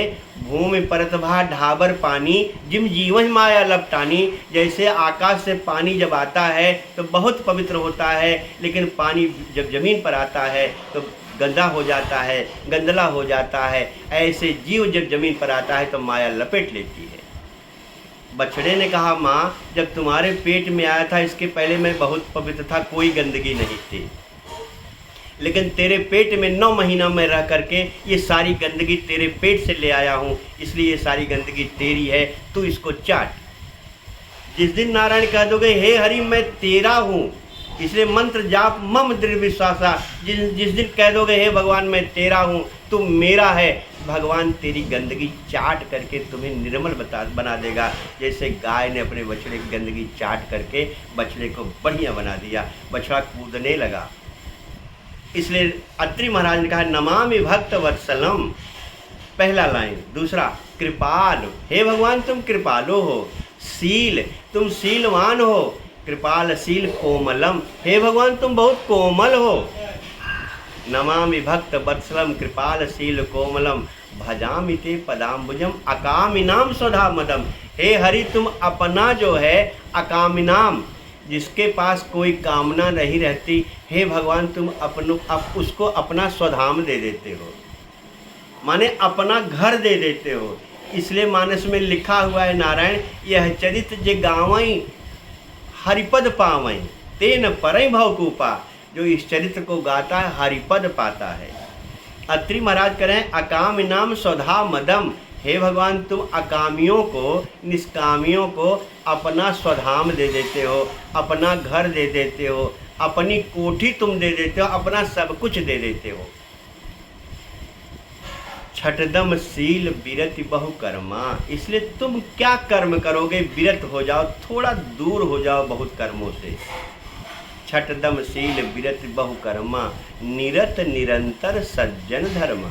भूमि परतभा ढाबर पानी जिम जीवन माया लपटानी, जैसे आकाश से पानी जब आता है तो बहुत पवित्र होता है, लेकिन पानी जब जमीन पर आता है तो गंदा हो जाता है, गंदला हो जाता है। ऐसे जीव जब जमीन पर आता है तो माया लपेट लेती है। बछड़े ने कहा माँ जब तुम्हारे पेट में आया था इसके पहले मैं बहुत पवित्र था, कोई गंदगी नहीं थी, लेकिन तेरे पेट में 9 महीना में रह करके ये सारी गंदगी तेरे पेट से ले आया हूँ, इसलिए ये सारी गंदगी तेरी है, तू इसको चाट। जिस दिन नारायण कह दोगे हे हरि मैं तेरा हूँ, इसलिए मंत्र जाप मम दृढ़ विश्वासा, जिस दिन कह दोगे हे भगवान मैं तेरा हूँ, तू मेरा है, भगवान तेरी गंदगी चाट करके तुम्हें निर्मल बना देगा। जैसे गाय ने अपने बछड़े की गंदगी चाट करके बछड़े को बढ़िया बना दिया, बछड़ा कूदने लगा। इसलिए अत्रि महाराज ने कहा नमामि भक्त वत्सलम, पहला लाइन। दूसरा कृपालु, हे भगवान तुम कृपालु हो। शील, तुम शीलवान हो। कृपाल शील कोमलम, हे भगवान तुम बहुत कोमल हो। नमामि भक्त वत्सलम कृपाल शील कोमलम, भजामि ते पदाम्बुजम अकामिनाम स्वधा मदम। हे हरि तुम अपना जो है अकामिनाम, जिसके पास कोई कामना नहीं रहती, हे भगवान तुम उसको अपना स्वधाम दे देते हो, माने अपना घर दे देते हो। इसलिए मानस में लिखा हुआ है नारायण यह चरित जे गावई हरिपद पावई तेन परई भवकूपा, जो इस चरित्र को गाता है हरिपद पाता है। अत्रि महाराज करें अकामिनाम स्वधा मदम, हे भगवान तुम अकामियों को निष्कामियों को अपना स्वधाम दे देते हो, अपना घर दे देते हो, अपनी कोठी तुम दे देते हो, अपना सब कुछ दे देते हो। छठदम शील विरति बहु कर्मा, इसलिए तुम क्या कर्म करोगे, विरत हो जाओ, थोड़ा दूर हो जाओ बहुत कर्मों से। छठदम शील विरति बहु कर्मा, निरत निरंतर सज्जन धर्म,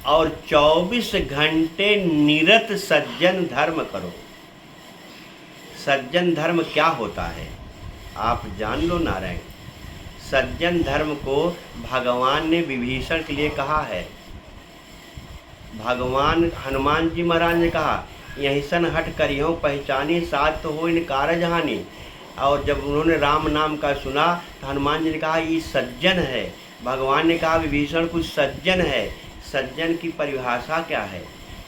और 24 घंटे निरत सज्जन धर्म करो। सज्जन धर्म क्या होता है आप जान लो नारायण। सज्जन धर्म को भगवान ने विभीषण के लिए कहा है। भगवान हनुमान जी महाराज ने कहा यहीं सन हट करियो पहचानी साथ तो हो इन कारज हानि। और जब उन्होंने राम नाम का सुना तो हनुमान जी ने कहा ये सज्जन है। भगवान ने कहा विभीषण कुछ सज्जन है। सज्जन की परिभाषा क्या है?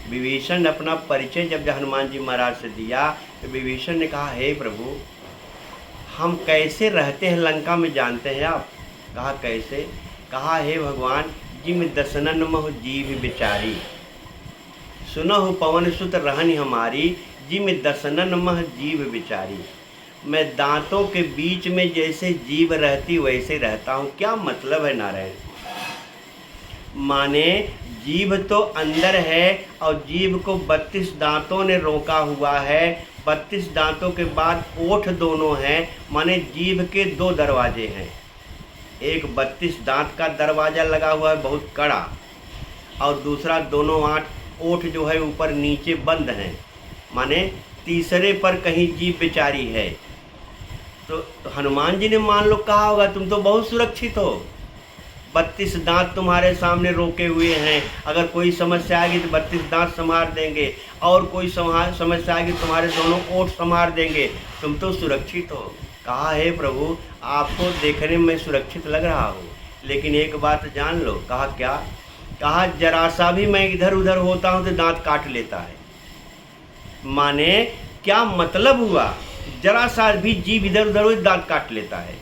विभीषण ने अपना परिचय जब हनुमान जी महाराज से दिया तो विभीषण ने कहा हे प्रभु हम कैसे रहते हैं लंका में जानते हैं आप? कहा कैसे? कहा हे भगवान जिम दसनन मह जीव बिचारी, सुनहु पवन सुत रहनी हमारी, जिम दसनन मह जीव बिचारी। मैं दांतों के बीच में जैसे जीव रहती वैसे रहता हूँ। क्या मतलब है नारायण? माने जीभ तो अंदर है और जीभ को 32 दांतों ने रोका हुआ है। 32 दांतों के बाद ओठ दोनों हैं, माने जीभ के 2 दरवाजे हैं। एक 32 दांत का दरवाज़ा लगा हुआ है बहुत कड़ा, और दूसरा दोनों ओठ जो है ऊपर नीचे बंद हैं, माने तीसरे पर कहीं जीभ बेचारी है। तो हनुमान जी ने मान लो कहा होगा तुम तो बहुत सुरक्षित हो, 32 दांत तुम्हारे सामने रोके हुए हैं, अगर कोई समस्या आएगी तो 32 दांत संभाल देंगे, और कोई समस्या आएगी तुम्हारे दोनों ओठ संभाल देंगे, तुम तो सुरक्षित हो। कहा हे प्रभु आपको देखने में सुरक्षित लग रहा हो, लेकिन एक बात जान लो। कहा क्या? कहा जरा सा भी मैं इधर उधर होता हूँ तो दांत काट लेता है। माने क्या मतलब हुआ? जरा सा भी जीभ इधर उधर हो दांत काट लेता है।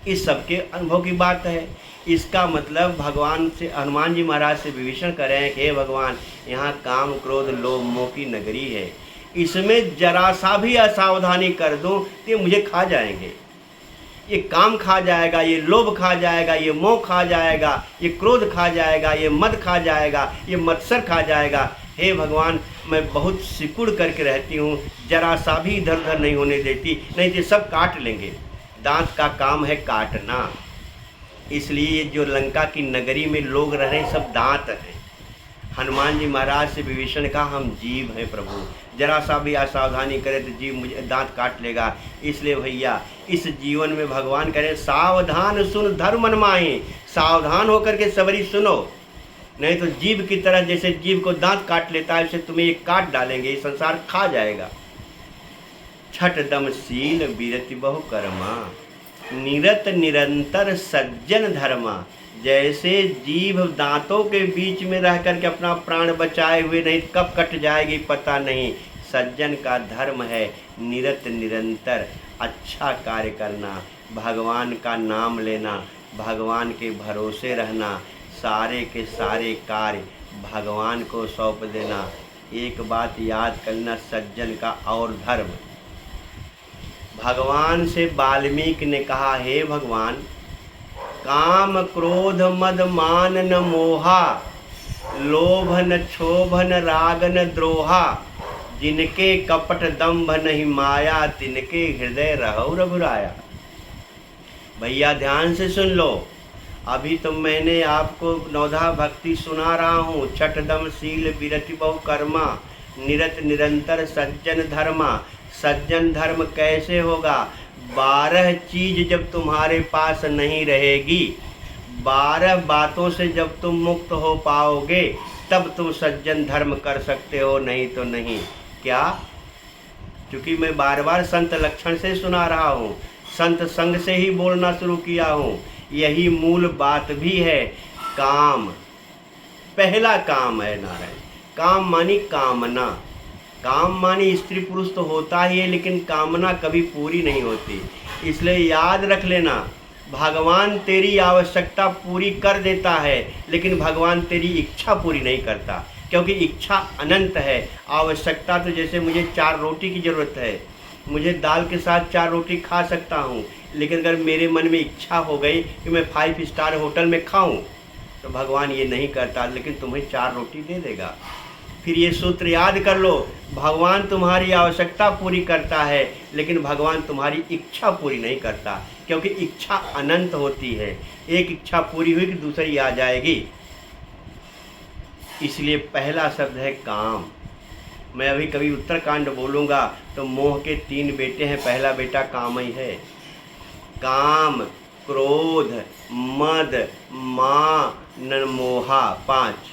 इस सबके अनुभव की बात है। इसका मतलब भगवान से, हनुमान जी महाराज से विभीषण करें कि हे भगवान, यहाँ काम क्रोध लोभ मोह की नगरी है, इसमें जरा सा भी असावधानी कर दूं तो ये मुझे खा जाएंगे। ये काम खा जाएगा, ये लोभ खा जाएगा, ये मोह खा जाएगा, ये क्रोध खा जाएगा, ये मद खा जाएगा, ये मत्सर खा जाएगा। हे भगवान मैं बहुत सिकुड़ करके रहती हूँ, जरा सा भी इधर उधर नहीं होने देती, नहीं तो सब काट लेंगे। दांत का काम है काटना, इसलिए जो लंका की नगरी में लोग रह रहे हैं सब दांत हैं। हनुमान जी महाराज से विभीषण ने कहा हम जीभ हैं प्रभु, जरा सा भी असावधानी करे तो जीव मुझे दांत काट लेगा। इसलिए भैया इस जीवन में भगवान करें सावधान सुन धर्म मन माहि, सावधान होकर के सबरी सुनो, नहीं तो जीभ की तरह जैसे जीभ को दांत काट लेता है, उसे तुम्हें ये काट डालेंगे, ये संसार खा जाएगा। छठ दम शील विरति बहु कर्मा, निरत निरंतर सज्जन धर्मा। जैसे जीभ दांतों के बीच में रह करके अपना प्राण बचाए हुए नहीं कब कट जाएगी पता नहीं, सज्जन का धर्म है निरत निरंतर अच्छा कार्य करना, भगवान का नाम लेना, भगवान के भरोसे रहना, सारे के सारे कार्य भगवान को सौंप देना। एक बात याद करना सज्जन का और धर्म। भगवान से वाल्मीकि ने कहा हे भगवान, काम क्रोध मद मान न मोहा, लोभ न क्षोभ न राग न द्रोहा, जिनके कपट दंभ नहीं माया, तिनके हृदय रहो रघुराया। भैया ध्यान से सुन लो, अभी तो मैंने आपको नवधा भक्ति सुना रहा हूँ। छठ दम शील विरति बहु कर्मा, निरत निरंतर सज्जन धर्मा। सज्जन धर्म कैसे होगा? 12 चीज जब तुम्हारे पास नहीं रहेगी, 12 बातों से जब तुम मुक्त हो पाओगे तब तुम सज्जन धर्म कर सकते हो, नहीं तो नहीं। क्या? क्योंकि मैं बार बार संत लक्षण से सुना रहा हूँ, संत संग से ही बोलना शुरू किया हूँ। यही मूल बात भी है। काम पहला काम है नारायण। काम मानी कामना, काम मानी स्त्री पुरुष तो होता ही है, लेकिन कामना कभी पूरी नहीं होती। इसलिए याद रख लेना, भगवान तेरी आवश्यकता पूरी कर देता है, लेकिन भगवान तेरी इच्छा पूरी नहीं करता, क्योंकि इच्छा अनंत है। आवश्यकता तो जैसे मुझे 4 रोटी की ज़रूरत है, मुझे दाल के साथ 4 रोटी खा सकता हूँ, लेकिन अगर मेरे मन में इच्छा हो गई कि मैं 5 स्टार होटल में खाऊं, तो भगवान ये नहीं करता, लेकिन तुम्हें 4 रोटी दे देगा। फिर ये सूत्र याद कर लो, भगवान तुम्हारी आवश्यकता पूरी करता है, लेकिन भगवान तुम्हारी इच्छा पूरी नहीं करता, क्योंकि इच्छा अनंत होती है। एक इच्छा पूरी हुई कि दूसरी आ जाएगी। इसलिए पहला शब्द है काम। मैं अभी कभी उत्तरकांड बोलूँगा तो मोह के 3 बेटे हैं, पहला बेटा काम ही है। काम, क्रोध, मद, मान, न मोहा 5,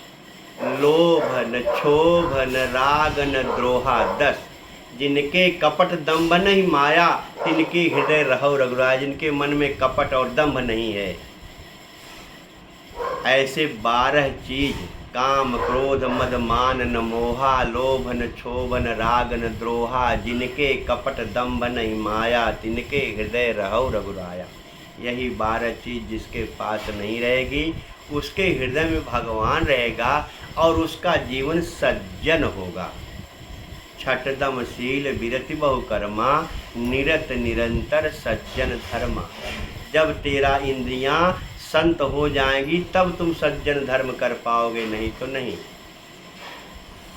लोभ न क्षोभ न राग न द्रोहा 10, जिनके कपट दंभ नहीं माया, तिनके हृदय रहो रघुराय। जिनके मन में कपट और दंभ नहीं है, ऐसे 12 चीज काम क्रोध मद मान न मोहा, लोभ न क्षोभ न राग न द्रोहा, जिनके कपट दंभ नहीं माया, तिनके हृदय रहो रघुराया। यही 12 चीज जिसके पास नहीं रहेगी, उसके हृदय में भगवान रहेगा और उसका जीवन सज्जन होगा। छठदम शील विरति बहु कर्मा, निरत निरंतर सज्जन धर्मा। जब तेरा इंद्रियां संत हो जाएंगी तब तुम सज्जन धर्म कर पाओगे, नहीं तो नहीं।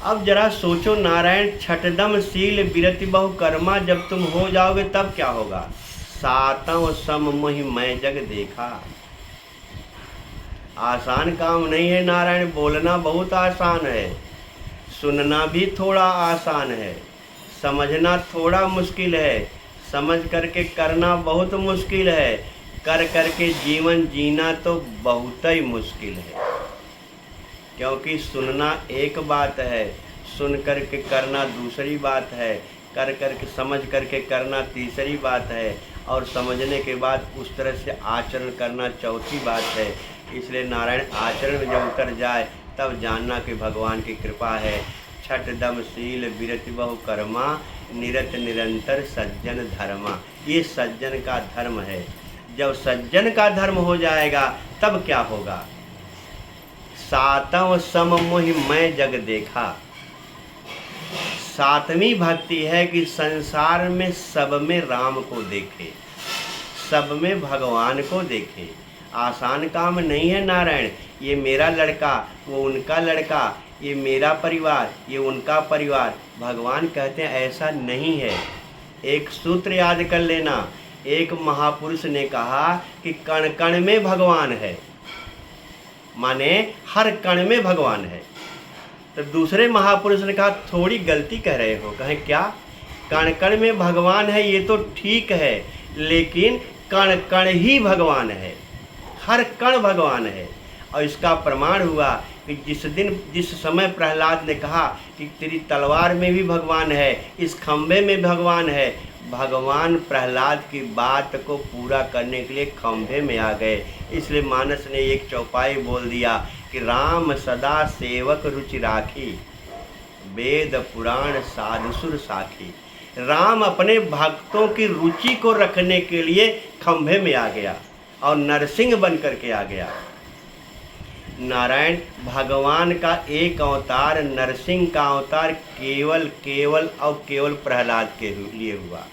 अब जरा सोचो नारायण, छठदम शील विरति बहु कर्मा, जब तुम हो जाओगे तब क्या होगा। सातव सम मोहि मैं जग देखा। आसान काम नहीं है नारायण, बोलना बहुत आसान है, सुनना भी थोड़ा आसान है, समझना थोड़ा मुश्किल है, समझ करके करना बहुत मुश्किल है, कर करके जीवन जीना तो बहुत ही मुश्किल है। क्योंकि सुनना एक बात है, सुन करके करना दूसरी बात है, कर करके समझ करके करना तीसरी बात है, और समझने के बाद उस तरह से आचरण करना चौथी बात है। इसलिए नारायण, आचरण में जब उतर जाए तब जानना कि भगवान की कृपा है। छठ दम शील विरति बहु कर्मा, निरत निरंतर सज्जन धर्मा। ये सज्जन का धर्म है। जब सज्जन का धर्म हो जाएगा तब क्या होगा। सातव सम मोहि मैं जग देखा। सातवीं भक्ति है कि संसार में सब में राम को देखे, सब में भगवान को देखे। आसान काम नहीं है नारायण। ये मेरा लड़का, वो उनका लड़का, ये मेरा परिवार, ये उनका परिवार। भगवान कहते हैं ऐसा नहीं है। एक सूत्र याद कर लेना, एक महापुरुष ने कहा कि कण कण में भगवान है, माने हर कण में भगवान है। तो दूसरे महापुरुष ने कहा थोड़ी गलती कह रहे हो। कहें क्या? कण कण में भगवान है ये तो ठीक है, लेकिन कण कण ही भगवान है, हर कण भगवान है। और इसका प्रमाण हुआ कि जिस समय प्रहलाद ने कहा कि तेरी तलवार में भी भगवान है, इस खंभे में भगवान है, भगवान प्रहलाद की बात को पूरा करने के लिए खंभे में आ गए। इसलिए मानस ने एक चौपाई बोल दिया कि राम सदा सेवक रुचि राखी, वेद पुराण साधुसुर साखी। राम अपने भक्तों की रुचि को रखने के लिए खंभे में आ गया और नरसिंह बन करके आ गया। नारायण, भगवान का एक अवतार, नरसिंह का अवतार केवल प्रहलाद के लिए हुआ।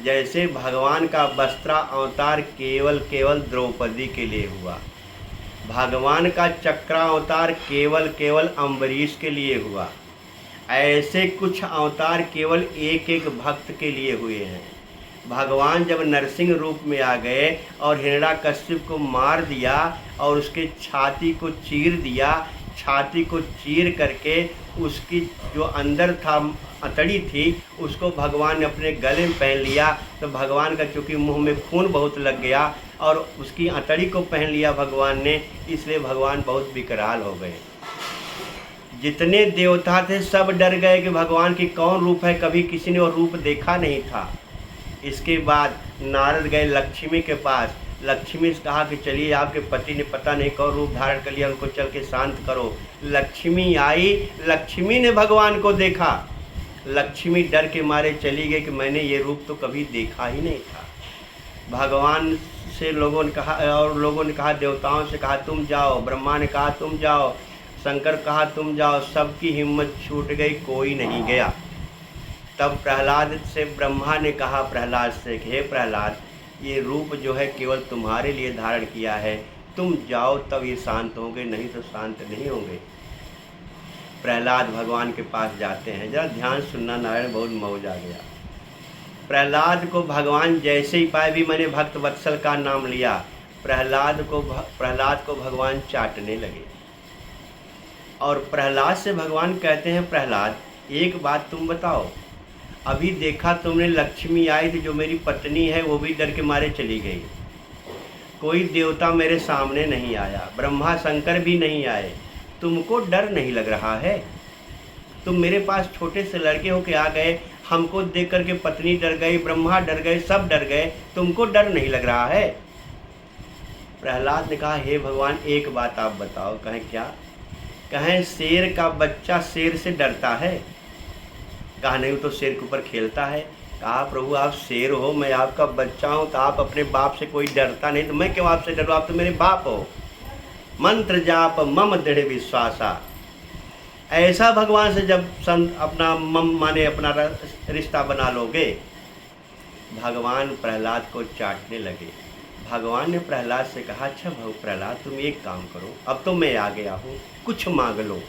जैसे भगवान का वस्त्रा अवतार केवल द्रौपदी के लिए हुआ, भगवान का चक्रा अवतार केवल अम्बरीश के लिए हुआ। ऐसे कुछ अवतार केवल एक एक भक्त के लिए हुए हैं। भगवान जब नरसिंह रूप में आ गए और हिरण्याकश्यप को मार दिया और उसके छाती को चीर दिया, छाती को चीर करके उसकी जो अंदर था अतड़ी थी उसको भगवान ने अपने गले में पहन लिया। तो भगवान का चूँकि मुंह में खून बहुत लग गया और उसकी अतड़ी को पहन लिया भगवान ने, इसलिए भगवान बहुत विकराल हो गए। जितने देवता थे सब डर गए कि भगवान की कौन रूप है, कभी किसी ने वो रूप देखा नहीं था। इसके बाद नारद गए लक्ष्मी के पास। लक्ष्मी से कहा कि चलिए आपके पति ने पता नहीं कौन रूप धारण कर लिया, उनको चल के शांत करो। लक्ष्मी आई, लक्ष्मी ने भगवान को देखा। लक्ष्मी डर के मारे चली गई कि मैंने ये रूप तो कभी देखा ही नहीं था। भगवान से लोगों ने कहा, और लोगों ने कहा, देवताओं से कहा तुम जाओ, ब्रह्मा ने कहा तुम जाओ, शंकर कहा तुम जाओ, सबकी हिम्मत छूट गई, कोई नहीं गया। तब प्रहलाद से ब्रह्मा ने कहा प्रहलाद से, हे प्रहलाद, ये रूप जो है केवल तुम्हारे लिए धारण किया है, तुम जाओ तब ये शांत होंगे, नहीं तो शांत नहीं होंगे। प्रहलाद भगवान के पास जाते हैं। जरा ध्यान सुनना नारायण, बहुत मौज आ गया। प्रहलाद को भगवान जैसे ही पाए, भी मैंने भक्त वत्सल का नाम लिया, प्रहलाद को भगवान चाटने लगे। और प्रहलाद से भगवान कहते हैं, प्रहलाद एक बात तुम बताओ, अभी देखा तुमने लक्ष्मी आई थी जो मेरी पत्नी है, वो भी डर के मारे चली गई, कोई देवता मेरे सामने नहीं आया, ब्रह्मा शंकर भी नहीं आए, तुमको डर नहीं लग रहा है? तुम मेरे पास छोटे से लड़के हो के आ गए, हमको देख करके पत्नी डर गई, ब्रह्मा डर गए, सब डर गए, तुमको डर नहीं लग रहा है? प्रहलाद ने कहा, हे भगवान एक बात आप बताओ। कहें क्या? कहें शेर का बच्चा शेर से डरता है? कहा नहीं, वो तो शेर के ऊपर खेलता है। कहा प्रभु आप शेर हो, मैं आपका बच्चा हूँ, तो आप अपने बाप से कोई डरता नहीं, तो मैं क्यों आपसे डरूँ? आप तो मेरे बाप हो। मंत्र जाप मम दृढ़ विश्वासा। ऐसा भगवान से जब अपना मम माने अपना रिश्ता बना लोगे। भगवान प्रहलाद को चाटने लगे। भगवान ने प्रहलाद से कहा, अच्छा प्रहलाद तुम एक काम करो, अब तो मैं आ गया हूँ, कुछ मांग लो।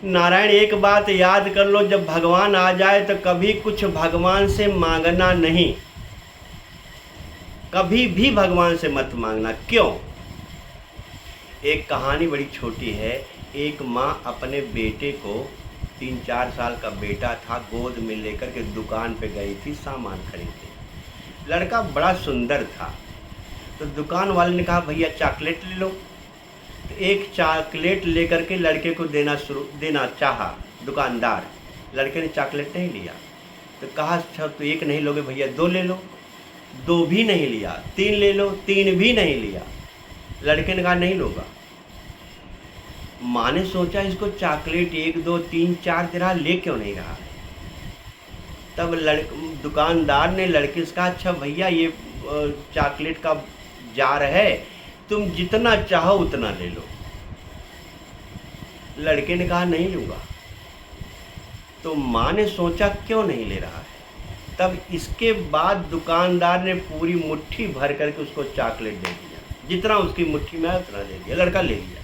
नारायण एक बात याद कर लो, जब भगवान आ जाए तो कभी कुछ भगवान से मांगना नहीं, कभी भी भगवान से मत मांगना। क्यों? एक कहानी बड़ी छोटी है। एक माँ अपने बेटे को, 3-4 साल का बेटा था, गोद में लेकर के दुकान पे गई थी सामान खरीदने। लड़का बड़ा सुंदर था, तो दुकान वाले ने कहा भैया चॉकलेट ले लो। तो एक चॉकलेट लेकर के लड़के को देना चाहा दुकानदार। लड़के ने चॉकलेट नहीं लिया, तो कहा अच्छा तो एक नहीं लोगे भैया, 2 ले लो। 2 भी नहीं लिया। 3 ले लो, 3 भी नहीं लिया। लड़के ने कहा नहीं लूँगा। माँ ने सोचा इसको चॉकलेट 1, 2, 3, 4 दे रहा, ले क्यों नहीं रहा है। तब दुकानदार ने लड़के से कहा अच्छा भैया ये चॉकलेट का जार है, तुम जितना चाहो उतना ले लो। लड़के ने कहा नहीं लूँगा। तो माँ ने सोचा क्यों नहीं ले रहा है। तब इसके बाद दुकानदार ने पूरी मुट्ठी भर करके उसको चॉकलेट दे दिया, जितना उसकी मुट्ठी में उतना दे दिया। लड़का ले लिया।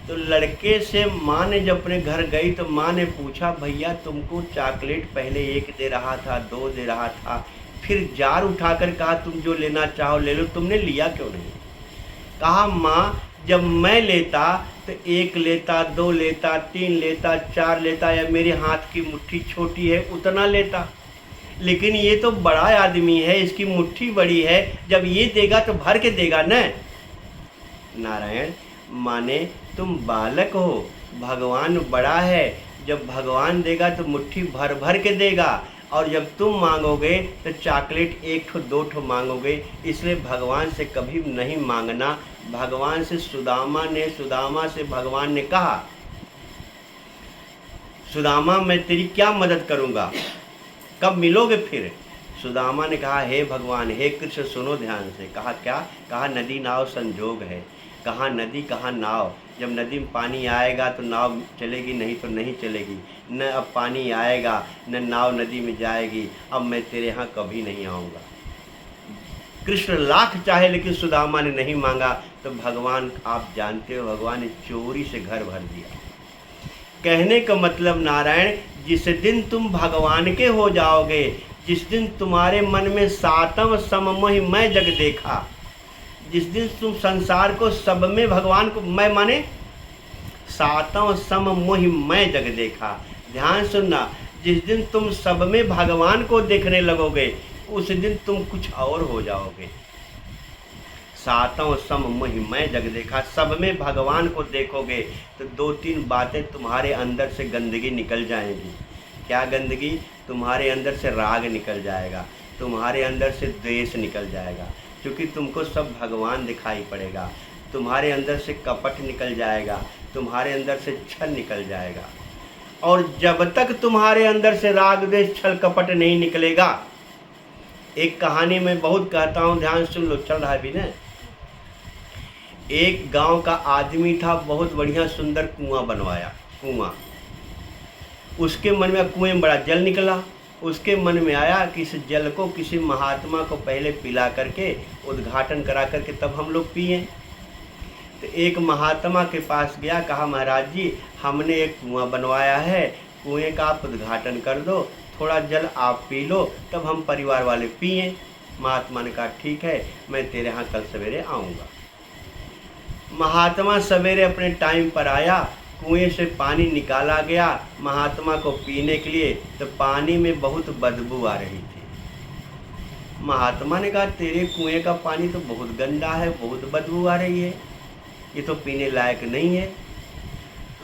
तो लड़के से माँ ने जब अपने घर गई तो माँ ने पूछा भैया तुमको चॉकलेट पहले 1 दे रहा था, 2 दे रहा था, फिर जार उठाकर कहा तुम जो लेना चाहो ले लो, तुमने लिया क्यों नहीं। कहा माँ जब मैं लेता तो 1 लेता, 2 लेता, 3 लेता, 4 लेता, या मेरे हाथ की मुट्ठी छोटी है उतना लेता, लेकिन ये तो बड़ा आदमी है, इसकी मुट्ठी बड़ी है, जब ये देगा तो भर के देगा न। नारायण माने तुम बालक हो, भगवान बड़ा है, जब भगवान देगा तो मुट्ठी भर भर के देगा, और जब तुम मांगोगे तो चॉकलेट 1 ठो 2 ठो मांगोगे। इसलिए भगवान से कभी नहीं मांगना। भगवान से सुदामा से भगवान ने कहा सुदामा मैं तेरी क्या मदद करूँगा, कब मिलोगे फिर। सुदामा ने कहा हे भगवान, हे कृष्ण सुनो ध्यान से। कहा क्या? कहा नदी नाव संजोग है। कहाँ नदी कहाँ नाव, जब नदी में पानी आएगा तो नाव चलेगी, नहीं तो नहीं चलेगी। न अब पानी आएगा न नाव नदी में जाएगी, अब मैं तेरे यहाँ कभी नहीं आऊँगा। कृष्ण लाख चाहे लेकिन सुदामा ने नहीं मांगा, तो भगवान आप जानते हो भगवान ने चोरी से घर भर दिया। कहने का मतलब नारायण जिस दिन तुम भगवान के हो जाओगे, जिस दिन तुम्हारे मन में 7वां सममोहि मैं जग देखा, जिस दिन तुम संसार को सब में भगवान को मैं माने 7वां सममोहि मैं जग देखा। ध्यान सुनना, जिस दिन तुम सब में भगवान को देखने लगोगे उस दिन तुम कुछ और हो जाओगे। 7वां सममोहि मैं जग देखा, सब में भगवान को देखोगे तो 2-3 बातें तुम्हारे अंदर से गंदगी निकल जाएंगी। क्या गंदगी? तुम्हारे अंदर से राग निकल जाएगा, तुम्हारे अंदर से द्वेष निकल जाएगा, क्योंकि तुमको सब भगवान दिखाई पड़ेगा। तुम्हारे अंदर से कपट निकल जाएगा, तुम्हारे अंदर से छल निकल जाएगा। और जब तक तुम्हारे अंदर से राग द्वेष छल कपट नहीं निकलेगा, एक कहानी में बहुत कहता हूँ, ध्यान सुन लो, चल रहा है भी ना। एक गांव का आदमी था, बहुत बढ़िया सुंदर कुआं बनवाया। कुआं, उसके मन में कुएं में बड़ा जल निकला। उसके मन में आया कि इस जल को किसी महात्मा को पहले पिला करके उद्घाटन करा करके तब हम लोग पिए। तो एक महात्मा के पास गया, कहा महाराज जी हमने एक कुआं बनवाया है, कुएं का आप उद्घाटन कर दो, थोड़ा जल आप पी लो, तब हम परिवार वाले पिए। महात्मा ने कहा ठीक है, मैं तेरे यहाँ कल सवेरे आऊँगा। महात्मा सवेरे अपने टाइम पर आया, कुएं से पानी निकाला गया महात्मा को पीने के लिए, तो पानी में बहुत बदबू आ रही थी। महात्मा ने कहा तेरे कुएं का पानी तो बहुत गंदा है, बहुत बदबू आ रही है, ये तो पीने लायक नहीं है।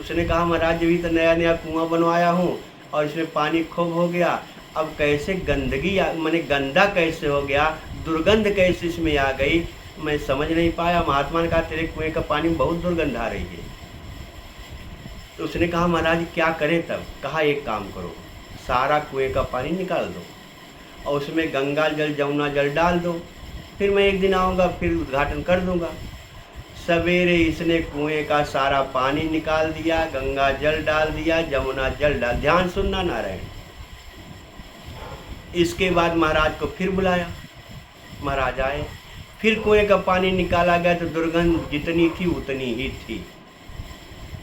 उसने कहा महाराज अभी तो नया नया कुआं बनवाया हूँ और इसमें पानी खूब हो गया, अब कैसे गंदगी माने गंदा कैसे हो गया, दुर्गंध कैसे इसमें आ गई, मैं समझ नहीं पाया। महात्मा ने कहा तेरे कुएं का पानी बहुत दुर्गंध आ रही है। तो उसने कहा महाराज क्या करें तब? कहा एक काम करो, सारा कुएं का पानी निकाल दो और उसमें गंगा जल जमुना जल डाल दो, फिर मैं एक दिन आऊँगा फिर उद्घाटन कर दूँगा। सवेरे इसने कुएं का सारा पानी निकाल दिया, गंगा जल डाल दिया, जमुना जल डाल। ध्यान सुनना नारायण। इसके बाद महाराज को फिर बुलाया, महाराज आए, फिर कुएं का पानी निकाला गया तो दुर्गंध जितनी थी उतनी ही थी।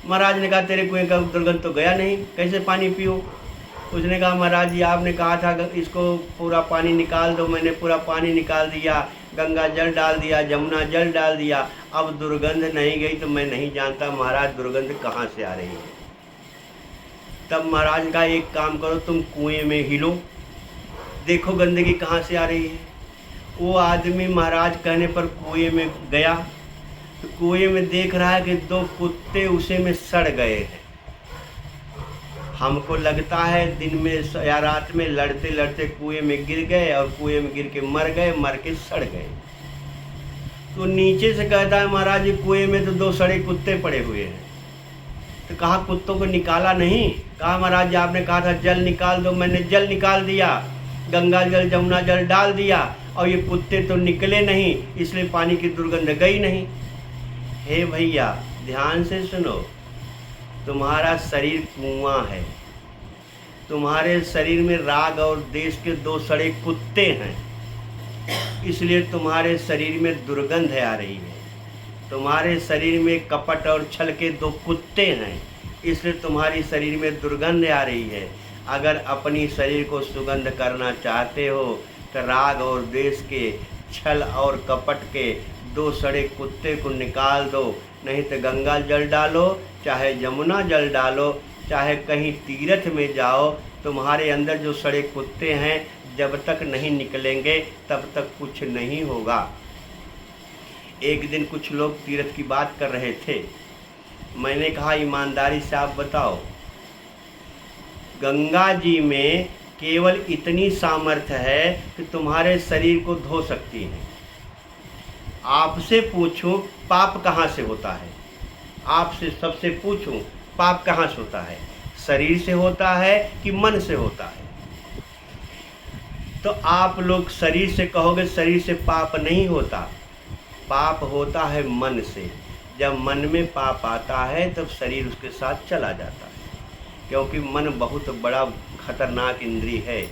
महाराज ने कहा तेरे कुएं का दुर्गंध तो गया नहीं, कैसे पानी पियो? उसने कहा महाराज जी आपने कहा था इसको पूरा पानी निकाल दो, मैंने पूरा पानी निकाल दिया, गंगा जल डाल दिया, जमुना जल डाल दिया, अब दुर्गंध नहीं गई तो मैं नहीं जानता महाराज दुर्गंध कहाँ से आ रही है। तब महाराज का एक काम करो, तुम कुएं में हिलो, देखो गंदगी कहाँ से आ रही है। वो आदमी महाराज कहने पर कुएं में गया तो कुएं में देख रहा है कि 2 कुत्ते उसे में सड़ गए हैं। हमको लगता है दिन में या रात में लड़ते लड़ते कुएं में गिर गए और कुएं में गिर के मर गए, मर के सड़ गए। तो नीचे से कहता है महाराज जी कुएं में तो 2 सड़े कुत्ते पड़े हुए हैं। तो कहा कुत्तों को निकाला नहीं? कहा महाराज जी आपने कहा था जल निकाल दो, मैंने जल निकाल दिया, गंगा जल जमुना जल डाल दिया और ये कुत्ते तो निकले नहीं, इसलिए पानी की दुर्गंध गई नहीं। हे भैया ध्यान से सुनो, तुम्हारा शरीर कुआं है, तुम्हारे शरीर में राग और देश के 2 सड़े कुत्ते हैं, इसलिए तुम्हारे शरीर में दुर्गंध आ रही है। तुम्हारे शरीर में कपट और छल के 2 कुत्ते हैं, इसलिए तुम्हारी शरीर में दुर्गंध आ रही है। अगर अपनी शरीर को सुगंध करना चाहते हो तो राग और द्वेष के, छल और कपट के 2 सड़े कुत्ते को निकाल दो, नहीं तो गंगा जल डालो, चाहे जमुना जल डालो, चाहे कहीं तीर्थ में जाओ, तुम्हारे अंदर जो सड़े कुत्ते हैं जब तक नहीं निकलेंगे तब तक कुछ नहीं होगा। एक दिन कुछ लोग तीर्थ की बात कर रहे थे, मैंने कहा ईमानदारी से आप बताओ, गंगा जी में केवल इतनी सामर्थ्य है कि तुम्हारे शरीर को धो सकती है। आपसे पूछूं पाप कहाँ से होता है? आपसे सबसे पूछूं पाप कहाँ से होता है? शरीर से होता है कि मन से होता है? तो आप लोग शरीर से कहोगे, शरीर से पाप नहीं होता, पाप होता है मन से। जब मन में पाप आता है तब शरीर उसके साथ चला जाता है, क्योंकि मन बहुत बड़ा खतरनाक इंद्रिय है।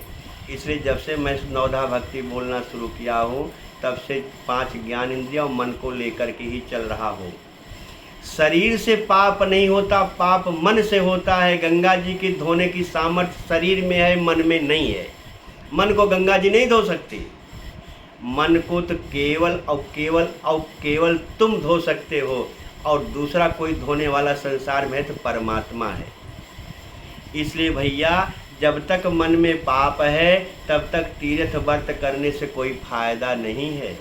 इसलिए जब से मैं नवधा भक्ति बोलना शुरू किया हूँ तब से 5 ज्ञान इंद्रिय और मन को लेकर के ही चल रहा हूँ। शरीर से पाप नहीं होता, पाप मन से होता है। गंगा जी की धोने की सामर्थ्य शरीर में है, मन में नहीं है। मन को गंगा जी नहीं धो सकती, मन को तो केवल तुम धो सकते हो, और दूसरा कोई धोने वाला संसार में है तो परमात्मा है। इसलिए भैया जब तक मन में पाप है तब तक तीर्थ व्रत करने से कोई फायदा नहीं है।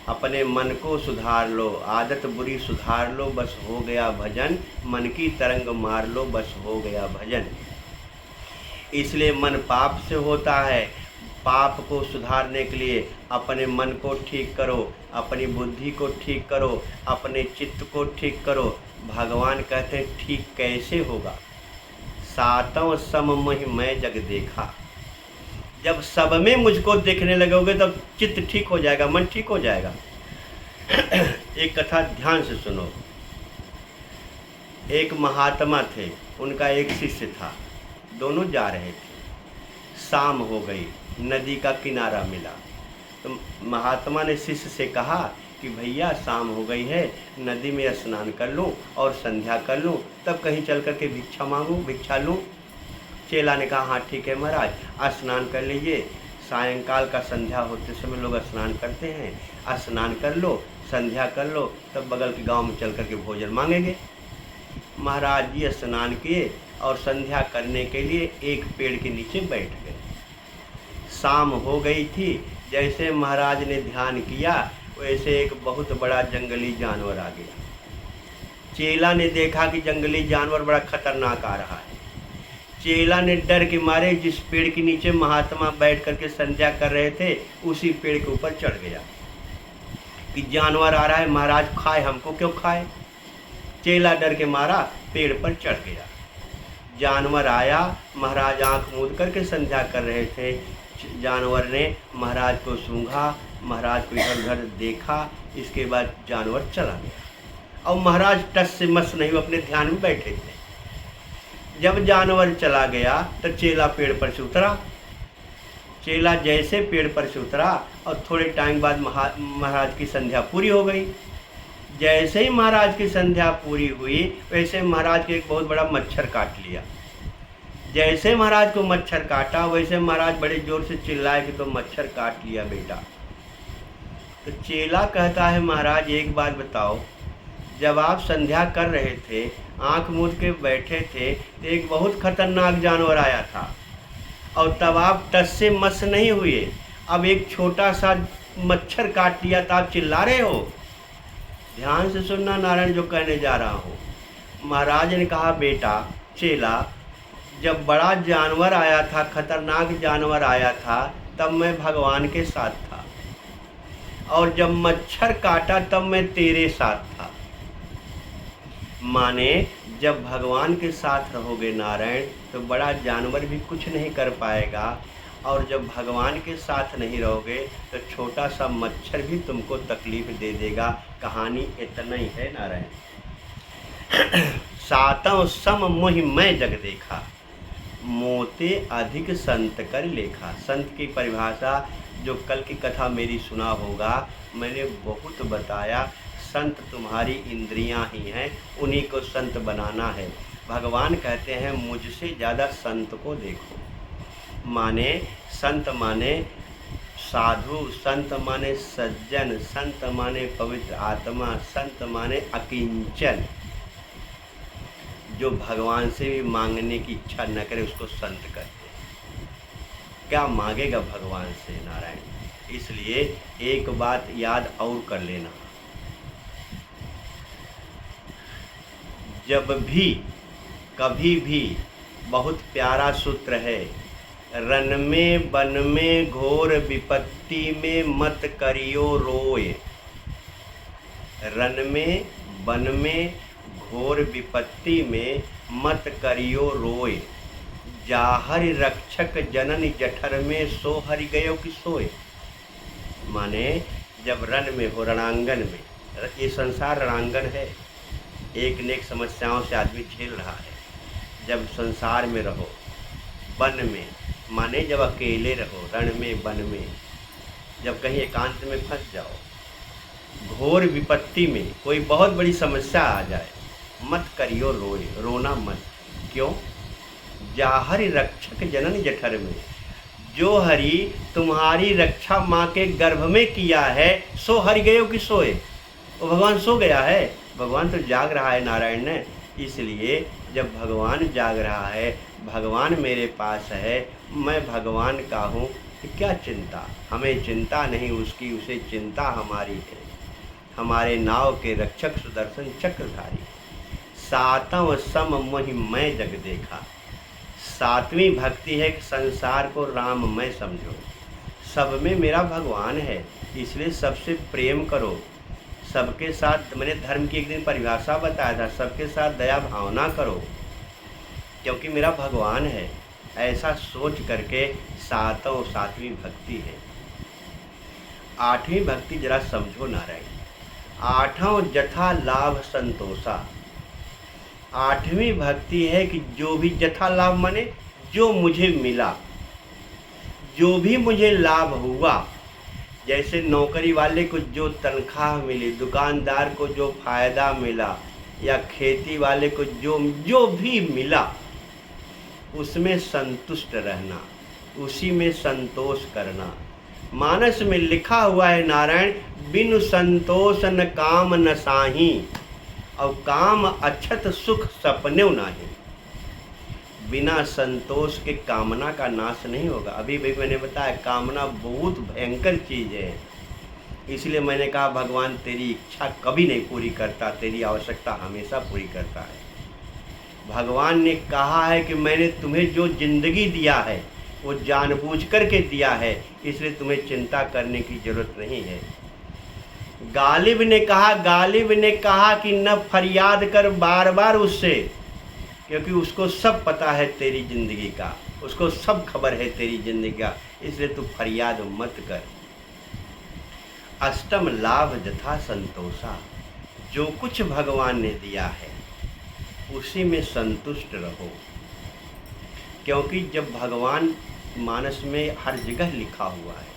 अपने मन को सुधार लो, आदत बुरी सुधार लो, बस हो गया भजन। मन की तरंग मार लो, बस हो गया भजन। इसलिए मन पाप से होता है। पाप को सुधारने के लिए अपने मन को ठीक करो, अपनी बुद्धि को ठीक करो, अपने चित्त को ठीक करो। भगवान कहते हैं ठीक कैसे होगा? 7वें सम महि मैं जग देखा। जब सब में मुझको देखने लगोगे तब चित्त ठीक हो जाएगा, मन ठीक हो जाएगा। एक कथा ध्यान से सुनो। एक महात्मा थे, उनका एक शिष्य था, दोनों जा रहे थे। शाम हो गई, नदी का किनारा मिला तो महात्मा ने शिष्य से कहा कि भैया शाम हो गई है, नदी में स्नान कर लूँ और संध्या कर लूँ, तब कहीं चल कर के भिक्षा लूँ। चेला ने कहा हाँ ठीक है महाराज, स्नान कर लीजिए। सायंकाल का संध्या होते समय लोग स्नान करते हैं, स्नान कर लो, संध्या कर लो, तब बगल के गांव में चल कर के भोजन मांगेंगे। महाराज जी स्नान किए और संध्या करने के लिए एक पेड़ के नीचे बैठ गए। शाम हो गई थी। जैसे महाराज ने ध्यान किया वैसे एक बहुत बड़ा जंगली जानवर आ गया। चेला ने देखा कि जंगली जानवर बड़ा खतरनाक आ रहा है। चेला ने डर के मारे जिस पेड़ के नीचे महात्मा बैठ करके संध्या कर रहे थे उसी पेड़ के ऊपर चढ़ गया कि जानवर आ रहा है, महाराज खाए, हमको क्यों खाए। चेला डर के मारा पेड़ पर चढ़ गया। जानवर आया, महाराज आंख मूंद करके संध्या कर रहे थे। जानवर ने महाराज को सूंघा, महाराज को इधर उधर देखा, इसके बाद जानवर चला गया। और महाराज टस से मस नहीं, अपने ध्यान में बैठे थे। जब जानवर चला गया तो चेला पेड़ पर से उतरा चेला जैसे पेड़ पर से उतरा और थोड़े टाइम बाद महाराज की संध्या पूरी हो गई। जैसे ही महाराज की संध्या पूरी हुई वैसे महाराज के एक बहुत बड़ा मच्छर काट लिया। जैसे महाराज को मच्छर काटा वैसे महाराज बड़े जोर से चिल्लाए कि तो मच्छर काट लिया बेटा। तो चेला कहता है महाराज एक बात बताओ, जब आप संध्या कर रहे थे आंख मूंद के बैठे थे तो एक बहुत खतरनाक जानवर आया था और तब आप टस से मस नहीं हुए, अब एक छोटा सा मच्छर काट लिया तो आप चिल्ला रहे हो। ध्यान से सुनना नारायण जो कहने जा रहा हूँ। महाराज ने कहा बेटा चेला, जब बड़ा जानवर आया था, खतरनाक जानवर आया था, तब मैं भगवान के साथ था और जब मच्छर काटा तब मैं तेरे साथ था। माने जब भगवान के साथ रहोगे नारायण तो बड़ा जानवर भी कुछ नहीं कर पाएगा और जब भगवान के साथ नहीं रहोगे तो छोटा सा मच्छर भी तुमको तकलीफ दे देगा। कहानी इतना ही है नारायण। सातों सम मोहि मैं जग देखा, मोते अधिक संत कर लेखा। संत की परिभाषा जो कल की कथा मेरी सुना होगा, मैंने बहुत बताया। संत तुम्हारी इंद्रियां ही हैं, उन्हीं को संत बनाना है। भगवान कहते हैं मुझसे ज़्यादा संत को देखो। माने संत माने साधु, संत माने सज्जन, संत माने पवित्र आत्मा, संत माने अकिंचन। जो भगवान से भी मांगने की इच्छा न करे उसको संत कहते हैं। क्या मांगेगा भगवान से नारायण। इसलिए एक बात याद और कर लेना, जब भी कभी भी, बहुत प्यारा सूत्र है, रन में बन में घोर विपत्ति में मत करियो रोय। रन में बन में घोर विपत्ति में मत करियो रोय, जाहर रक्षक जनन जठर में सो हरि गयो कि सोय। माने जब रन में हो, रणांगन में, ये संसार रणांगन है, एक न एक समस्याओं से आदमी झेल रहा है। जब संसार में रहो, वन में माने जब अकेले रहो, रण में वन में, जब कहीं एकांत में फंस जाओ, घोर विपत्ति में कोई बहुत बड़ी समस्या आ जाए, मत करियो रोए, रोना मत। क्यों? जाहरि रक्षक जनन जठर में, जो हरि तुम्हारी रक्षा माँ के गर्भ में किया है सो हरि गयो कि सोए। वो भगवान सो गया है, भगवान तो जाग रहा है नारायण ने। इसलिए जब भगवान जाग रहा है, भगवान मेरे पास है, मैं भगवान का हूँ, तो क्या चिंता। हमें चिंता नहीं उसकी, उसे चिंता हमारी है। हमारे नाव के रक्षक सुदर्शन चक्रधारी। सातों सम मोहि मैं जग देखा। सातवीं भक्ति है कि संसार को राममय समझो। सब में मेरा भगवान है, इसलिए सबसे प्रेम करो। सबके साथ, मैंने धर्म की एक दिन परिभाषा बताया था, सबके साथ दया भावना करो क्योंकि मेरा भगवान है। ऐसा सोच करके सातवीं भक्ति है। आठवीं भक्ति जरा समझो नारायण। आठों जथा लाभ संतोषा। आठवीं भक्ति है कि जो भी जथा लाभ माने जो मुझे मिला, जो भी मुझे लाभ हुआ, जैसे नौकरी वाले को जो तनख्वाह मिली, दुकानदार को जो फायदा मिला, या खेती वाले को जो भी मिला, उसमें संतुष्ट रहना, उसी में संतोष करना। मानस में लिखा हुआ है नारायण, बिनु संतोष न काम न साही, और काम अछत सुख सपने नाही। बिना संतोष के कामना का नाश नहीं होगा। अभी भी मैंने बताया कामना बहुत भयंकर चीज़ है। इसलिए मैंने कहा भगवान तेरी इच्छा कभी नहीं पूरी करता, तेरी आवश्यकता हमेशा पूरी करता है। भगवान ने कहा है कि मैंने तुम्हें जो जिंदगी दिया है वो जानबूझ करके दिया है, इसलिए तुम्हें चिंता करने की जरूरत नहीं है। गालिब ने कहा कि न फरियाद कर बार बार उससे, क्योंकि उसको सब पता है तेरी ज़िंदगी का, उसको सब खबर है तेरी ज़िंदगी का, इसलिए तू फरियाद मत कर। अष्टम लाभ जथा संतोषा। जो कुछ भगवान ने दिया है उसी में संतुष्ट रहो, क्योंकि जब भगवान मानस में हर जगह लिखा हुआ है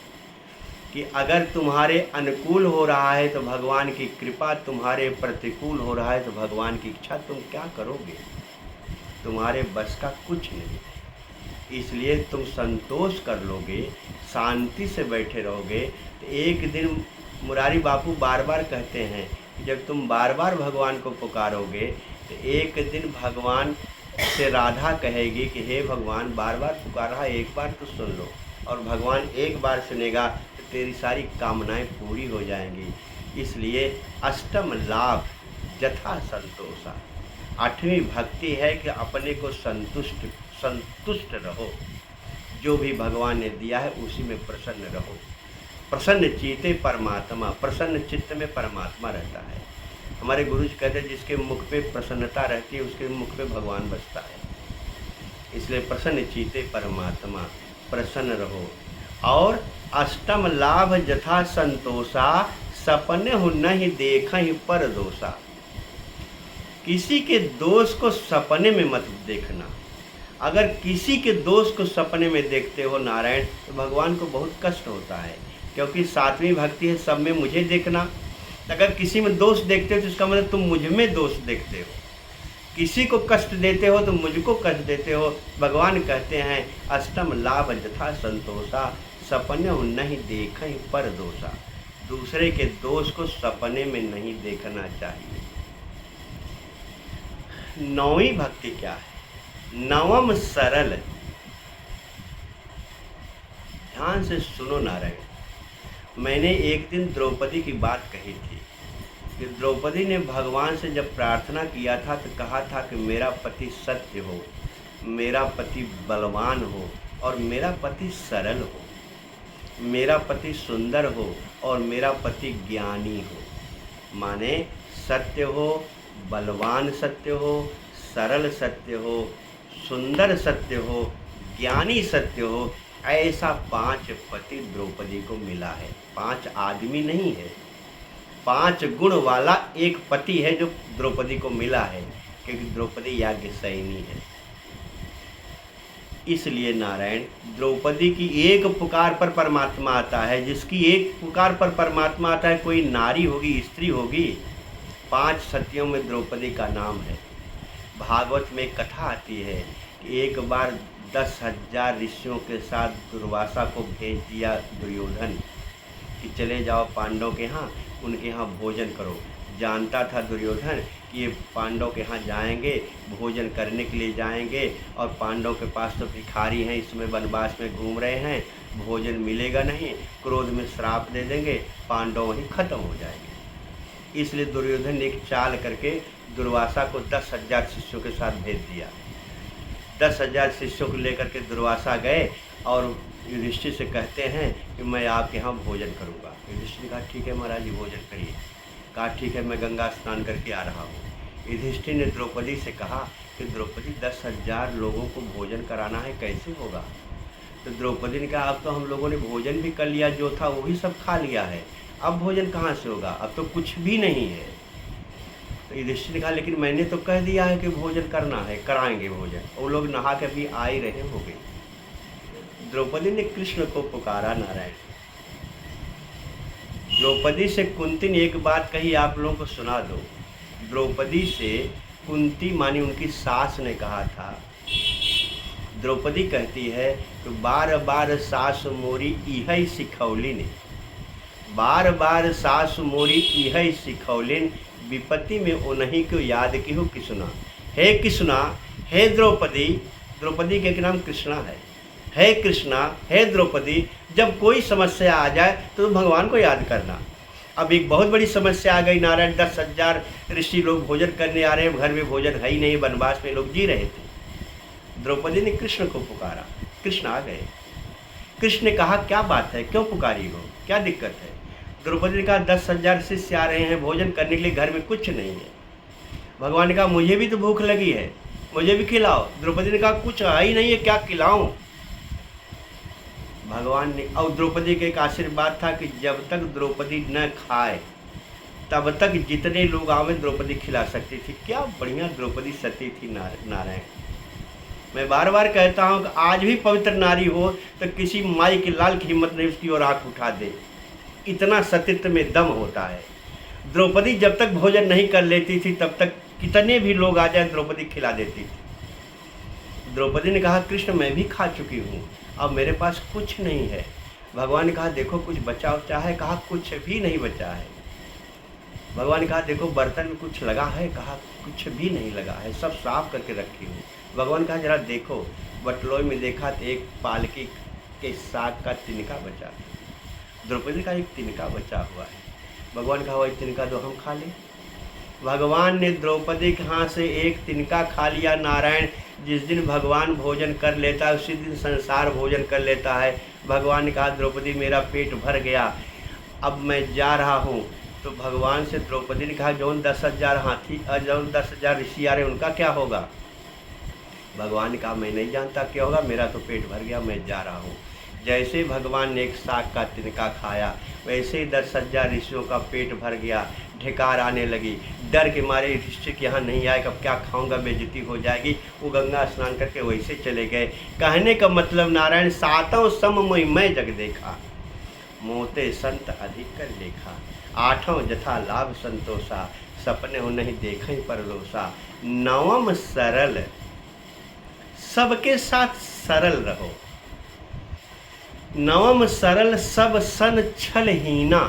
कि अगर तुम्हारे अनुकूल हो रहा है तो भगवान की कृपा, तुम्हारे प्रतिकूल हो रहा है तो भगवान की इच्छा। तुम क्या करोगे? तुम्हारे बस का कुछ नहीं। इसलिए तुम संतोष कर लोगे, शांति से बैठे रहोगे तो एक दिन मुरारी बापू बार बार कहते हैं कि जब तुम बार बार भगवान को पुकारोगे तो एक दिन भगवान से राधा कहेगी कि हे भगवान, बार बार पुकार रहा, एक बार तो सुन लो। और भगवान एक बार सुनेगा तो तेरी सारी कामनाएं पूरी हो जाएंगी। इसलिए अष्टम लाभ यथा संतोषा, 8वीं भक्ति है कि अपने को संतुष्ट रहो। जो भी भगवान ने दिया है उसी में प्रसन्न रहो। प्रसन्न चित्ते परमात्मा, प्रसन्न चित्त में परमात्मा रहता है। हमारे गुरु जी कहते हैं जिसके मुख पे प्रसन्नता रहती है उसके मुख पे भगवान बसता है। इसलिए प्रसन्न चित्ते परमात्मा, प्रसन्न रहो। और अष्टम लाभ यथा संतोषा, सपने हो नहीं देखा ही पर दोषा। किसी के दोष को सपने में मत देखना। अगर किसी के दोष को सपने में देखते हो नारायण तो भगवान को बहुत कष्ट होता है, क्योंकि 7वीं भक्ति है सब में मुझे देखना। अगर किसी में दोष देखते हो तो इसका मतलब तुम मुझ में दोष देखते हो। किसी को कष्ट देते हो तो मुझको कष्ट देते हो। भगवान कहते हैं अष्टम लाभ यथा संतोषा, सपने नहीं देखा ही पर दोषा। दूसरे के दोष को सपने में नहीं देखना चाहिए। 9वीं भक्ति क्या है? नवम सरल। ध्यान से सुनो नारायण। मैंने एक दिन द्रौपदी की बात कही थी कि द्रौपदी ने भगवान से जब प्रार्थना किया था तो कहा था कि मेरा पति सत्य हो, मेरा पति बलवान हो और मेरा पति सरल हो, मेरा पति सुंदर हो और मेरा पति ज्ञानी हो। माने सत्य हो, बलवान सत्य हो, सरल सत्य हो, सुंदर सत्य हो, ज्ञानी सत्य हो। ऐसा 5 पति द्रौपदी को मिला है। 5 आदमी नहीं है, 5 गुण वाला एक पति है जो द्रौपदी को मिला है, क्योंकि द्रौपदी याज्ञसेनी है। इसलिए नारायण, द्रौपदी की एक पुकार पर परमात्मा आता है। जिसकी एक पुकार पर परमात्मा आता है, कोई नारी होगी, स्त्री होगी। 5 सतियों में द्रौपदी का नाम है। भागवत में कथा आती है कि एक बार 10,000 ऋषियों के साथ दुर्वासा को भेज दिया दुर्योधन कि चले जाओ पांडवों के यहाँ, उनके यहाँ भोजन करो। जानता था दुर्योधन कि ये पांडवों के यहाँ जाएंगे, भोजन करने के लिए जाएंगे और पांडवों के पास तो भिखारी हैं, इसमें वनवास में घूम रहे हैं, भोजन मिलेगा नहीं, क्रोध में श्राप दे देंगे, पांडव वहीं खत्म हो जाएंगे। इसलिए दुर्योधन ने एक चाल करके दुर्वासा को 10,000 शिष्यों के साथ भेज दिया। 10,000 शिष्यों को लेकर के दुर्वासा गए और युधिष्ठिर से कहते हैं कि मैं आपके यहाँ भोजन करूँगा। युधिष्ठिर ने कहा ठीक है महाराज जी, भोजन करिए। कहा ठीक है, मैं गंगा स्नान करके आ रहा हूँ। युधिष्ठिर ने द्रौपदी से कहा कि द्रौपदी 10,000 लोगों को भोजन कराना है, कैसे होगा? तो द्रौपदी ने कहा अब तो हम लोगों ने भोजन भी कर लिया, जो था वही सब खा लिया है, अब भोजन कहाँ से होगा, अब तो कुछ भी नहीं है। तो युधिष्ठिर ने कहा लेकिन मैंने तो कह दिया है कि भोजन करना है, कराएंगे भोजन। वो लोग नहा के भी आ ही रहे होंगे। द्रौपदी ने कृष्ण को पुकारा नारायण। द्रौपदी से कुंती ने एक बात कही, आप लोगों को सुना दो। द्रौपदी से कुंती मानी उनकी सास ने कहा था, द्रौपदी कहती है कि बार बार सास मोरी इहै सिखौलिन, बार बार सास मोरी इहै सिखौलिन, विपत्ति में उन्हीं को याद की हो किसुना। हे किसुना, हे द्रौपदी, द्रौपदी के नाम कृष्णा है। हे कृष्णा, हे द्रौपदी, जब कोई समस्या आ जाए तो भगवान को याद करना। अब एक बहुत बड़ी समस्या आ गई नारायण, 10,000 ऋषि लोग भोजन करने आ रहे हैं, घर में भोजन है ही नहीं, वनवास में लोग जी रहे थे। द्रौपदी ने कृष्ण को पुकारा, कृष्ण आ गए। कृष्ण ने कहा क्या बात है, क्यों पुकारी हो, क्या दिक्कत है? द्रौपदी ने कहा 10,000 शिष्य आ रहे हैं, भोजन करने के लिए घर में कुछ नहीं है। भगवान ने कहा मुझे भी तो भूख लगी है, मुझे भी खिलाओ। द्रौपदी ने कहा कुछ आ ही नहीं है, क्या खिलाऊं? भगवान ने, और द्रौपदी का एक आशीर्वाद था कि जब तक द्रौपदी न खाए तब तक जितने लोग आवे द्रौपदी खिला सकती थी। क्या बढ़िया द्रौपदी सती थी नारायण। मैं बार बार कहता हूँ कि आज भी पवित्र नारी हो तो किसी माई के लाल की हिम्मत नहीं उसकी ओर आँख उठा दे, इतना सतीत्व में दम होता है। द्रौपदी जब तक भोजन नहीं कर लेती थी तब तक कितने भी लोग आ जाए द्रौपदी खिला देती थी। द्रौपदी ने कहा कृष्ण मैं भी खा चुकी हूँ, अब मेरे पास कुछ नहीं है। भगवान ने कहा देखो कुछ बचा उचा है, कहा कुछ भी नहीं बचा है। भगवान ने कहा देखो बर्तन में कुछ लगा है, कहा कुछ भी नहीं लगा है, सब साफ करके रखी हूँ। भगवान ने कहा जरा देखो, बटलोई में देखा तो एक पालकी के साग का तिनका बचा है। द्रौपदी का एक तिनका बचा हुआ है। भगवान ने कहा वही तिनका दो हम खा लें। भगवान ने द्रौपदी के हाथ से एक तिनका खा लिया। नारायण जिस दिन भगवान भोजन कर लेता है उसी दिन संसार भोजन कर लेता है। भगवान ने कहा द्रौपदी मेरा पेट भर गया, अब मैं जा रहा हूँ। तो भगवान से द्रौपदी ने कहा जौन 10,000 हाथी जौन 10,000 ऋषि आ रहे उनका क्या होगा। भगवान ने कहा मैं नहीं जानता क्या होगा, मेरा तो पेट भर गया, मैं जा रहा हूँ। जैसे भगवान ने एक साग का तिनका खाया वैसे ही 10,000 ऋषियों का पेट भर गया। ढेकार आने लगी, डर के मारे ऋषि यहाँ नहीं आए, कब क्या खाऊंगा, बेइज्जती हो जाएगी। वो गंगा स्नान करके वैसे चले गए। कहने का मतलब नारायण सातों सम मोहि मैं जग देखा, मोते संत अधिक कर लेखा। आठों जथा लाभ संतोषा, सपने हो नहीं देखें परदोषा। नवम सरल, सबके साथ सरल रहो। नवम सरल सब सन छल हीना।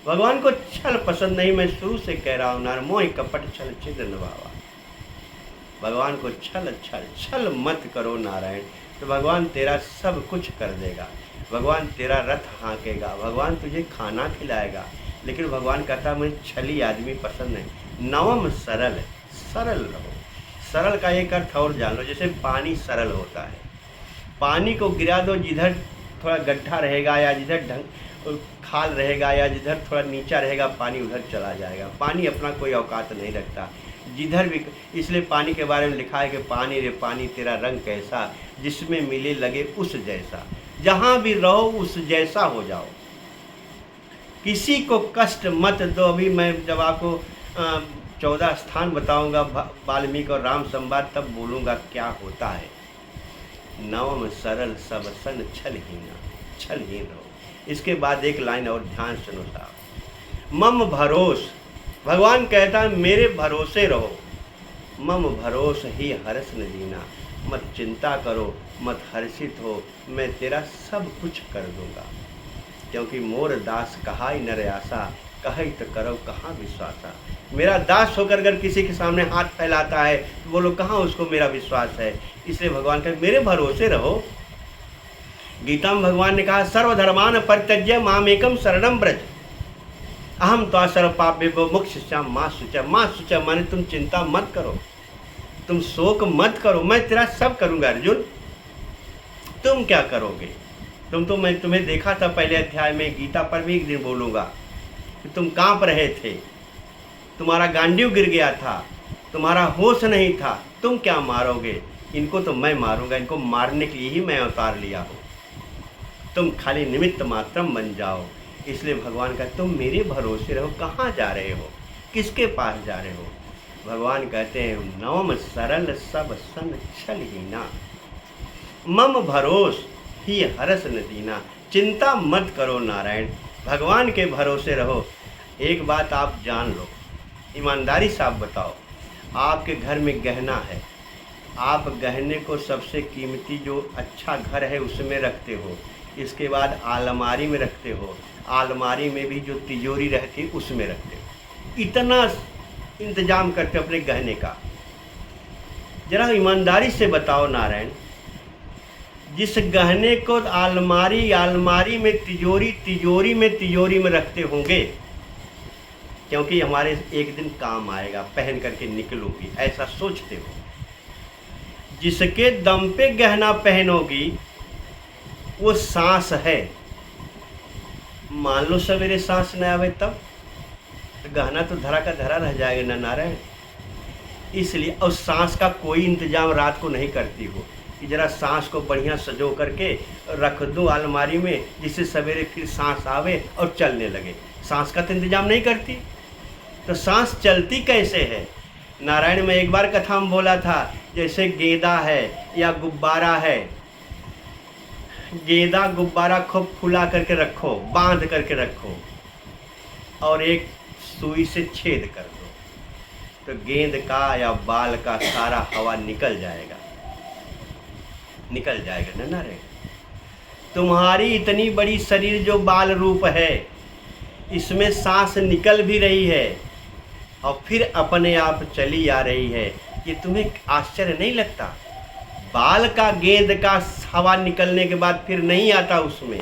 भगवान को छल पसंद नहीं, मैं शुरू से कह रहा हूँ नार मोह कपट छल छिद्र नवावा। भगवान को छल छल छल मत करो नारायण, तो भगवान तेरा सब कुछ कर देगा। भगवान तेरा रथ हाँकेगा, भगवान तुझे खाना खिलाएगा। लेकिन भगवान कहता मुझे छली आदमी पसंद नहीं। नवम सरल, सरल रहो। सरल का एक अर्थ और जान लो, जैसे पानी सरल होता है। पानी को गिरा दो, जिधर थोड़ा गड्ढा रहेगा या जिधर ढंग खाल रहेगा या जिधर थोड़ा नीचा रहेगा पानी उधर चला जाएगा। पानी अपना कोई औकात नहीं रखता जिधर भी। इसलिए पानी के बारे में लिखा है कि पानी रे पानी तेरा रंग कैसा, जिसमें मिले लगे उस जैसा। जहाँ भी रहो उस जैसा हो जाओ, किसी को कष्ट मत दो। अभी मैं जब आपको 14 स्थान बताऊंगा वाल्मीकि और राम संवाद, तब बोलूँगा क्या होता है। नवम सरल सब सन छलहीना, छलहीन रहो। इसके बाद एक लाइन और ध्यान सुनो साहब, मम भरोस। भगवान कहता है मेरे भरोसे रहो। मम भरोस ही हर्ष न जीना, मत चिंता करो, मत हर्षित हो, मैं तेरा सब कुछ कर दूंगा। क्योंकि मोर दास कहाई नर आशा, कहे तो करो कहाँ विश्वासा। मेरा दास होकर अगर किसी के सामने हाथ फैलाता है तो बोलो कहाँ उसको मेरा विश्वास है। इसलिए भगवान कहते मेरे भरोसे रहो। गीता में भगवान ने कहा सर्वधर्मान परित्यज्य मामेकम शरणम ब्रज, अहम त्वा सर्व पापेभ्यो मोक्षयिष्यामि मा शुचः। मा शुचः माने तुम चिंता मत करो, तुम शोक मत करो, मैं तेरा सब करूँगा। अर्जुन तुम क्या करोगे? मैं तुम्हें देखा था पहले अध्याय में, गीता पर भी एक दिन बोलूँगा कि तुम काँप रहे थे, तुम्हारा गांडीव गिर गया था, तुम्हारा होश नहीं था, तुम क्या मारोगे? इनको तो मैं मारूंगा, इनको मारने के लिए ही मैं अवतार लिया हूँ। तुम खाली निमित्त मात्रम बन जाओ। इसलिए भगवान का तुम मेरे भरोसे रहो। कहाँ जा रहे हो, किसके पास जा रहे हो? भगवान कहते हैं नवम सरल सब सन छलहीना, मम भरोस ही हरस न दीना। चिंता मत करो नारायण, भगवान के भरोसे रहो। एक बात आप जान लो, ईमानदारी से आप बताओ, आपके घर में गहना है, आप गहने को सबसे कीमती जो अच्छा घर है उसमें रखते हो, इसके बाद अलमारी में रखते हो, अलमारी में भी जो तिजोरी रहती है उसमें रखते हो। इतना इंतजाम करते हो अपने गहने का। जरा ईमानदारी से बताओ नारायण, जिस गहने को अलमारी में तिजोरी में रखते होंगे, क्योंकि हमारे एक दिन काम आएगा, पहन करके निकलोगी, ऐसा सोचते हो। जिसके दम पे गहना पहनोगी वो सांस है। मान लो सवेरे सांस न आवे तब तो गहना तो धरा का धरा रह जाएगा ना नारायण। इसलिए और सांस का कोई इंतजाम रात को नहीं करती हो कि जरा सांस को बढ़िया सजो करके रख दो अलमारी में, जिससे सवेरे फिर सांस आवे और चलने लगे। सांस का तो इंतजाम नहीं करती, तो सांस चलती कैसे है? नारायण में एक बार कथा में बोला था जैसे गेंदा है या गुब्बारा है, गेंदा गुब्बारा खूब फुला करके रखो, बांध करके रखो और एक सुई से छेद कर दो, तो गेंद का या बाल का सारा हवा निकल जाएगा ना रे। तुम्हारी इतनी बड़ी शरीर जो बाल रूप है, इसमें सांस निकल भी रही है और फिर अपने आप चली आ रही है, ये तुम्हें आश्चर्य नहीं लगता? बाल का गेंद का हवा निकलने के बाद फिर नहीं आता उसमें,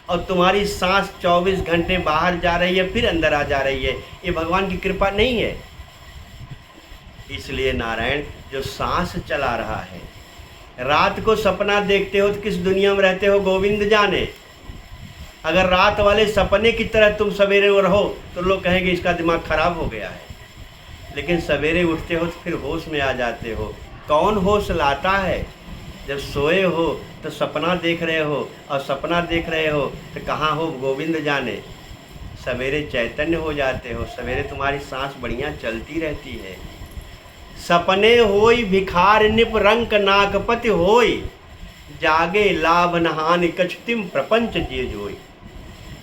और तुम्हारी सांस 24 घंटे बाहर जा रही है फिर अंदर आ जा रही है, ये भगवान की कृपा नहीं है? इसलिए नारायण जो सांस चला रहा है, रात को सपना देखते हो तो किस दुनिया में रहते हो गोविंद जाने। अगर रात वाले सपने की तरह तुम सवेरे रहो तो लोग कहेंगे इसका दिमाग खराब हो गया है, लेकिन सवेरे उठते हो तो फिर होश में आ जाते हो। कौन होश लाता है? जब सोए हो तो सपना देख रहे हो, और सपना देख रहे हो तो कहाँ हो गोविंद जाने। सवेरे चैतन्य हो जाते हो, सवेरे तुम्हारी सांस बढ़िया चलती रहती है। सपने होई भिखार निप रंक नाकपति होई, जागे लाभ नहान कछतिम प्रपंच जिय जोई।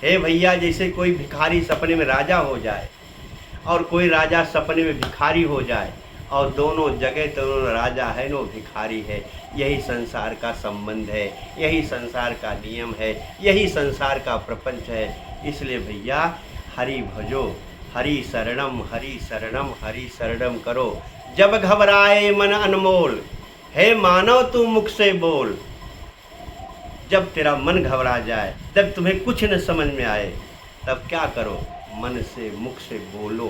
हे भैया, जैसे कोई भिखारी सपने में राजा हो जाए और कोई राजा सपने में भिखारी हो जाए, और दोनों जगह दोनों राजा है नो भिखारी है। यही संसार का संबंध है, यही संसार का नियम है, यही संसार का प्रपंच है। इसलिए भैया हरि भजो, हरि शरणम हरि शरणम हरि शरणम करो। जब घबराए मन अनमोल, हे मानव तू मुख से बोल। जब तेरा मन घबरा जाए, जब तुम्हें कुछ न समझ में आए, तब क्या करो? मन से मुख से बोलो,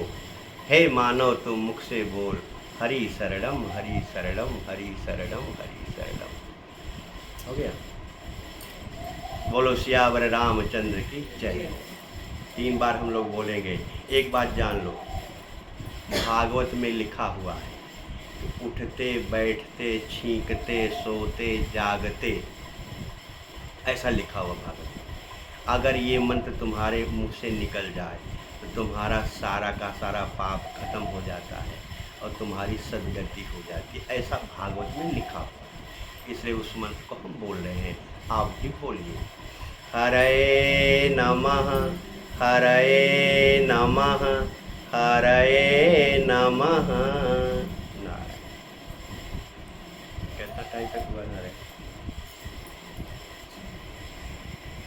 हे मानव तुम मुख से बोल, हरि शरणम हरि शरणम हरि शरणम हरि शरणम। हो गया? बोलो सियावर रामचंद्र की जय। 3 बार हम लोग बोलेंगे। एक बात जान लो, भागवत में लिखा हुआ है, उठते बैठते छींकते सोते जागते, ऐसा लिखा हुआ भागवत में। अगर ये मंत्र तुम्हारे मुंह से निकल जाए तो तुम्हारा सारा का सारा पाप खत्म हो जाता है और तुम्हारी सदगति हो जाती है, ऐसा भागवत में लिखा हुआ है। इसलिए उस मंत्र को हम बोल रहे हैं, आप भी बोलिए। हरे नमः हरे नमः हरे नमः। नारायण। कितना टाइम तक बना रहे?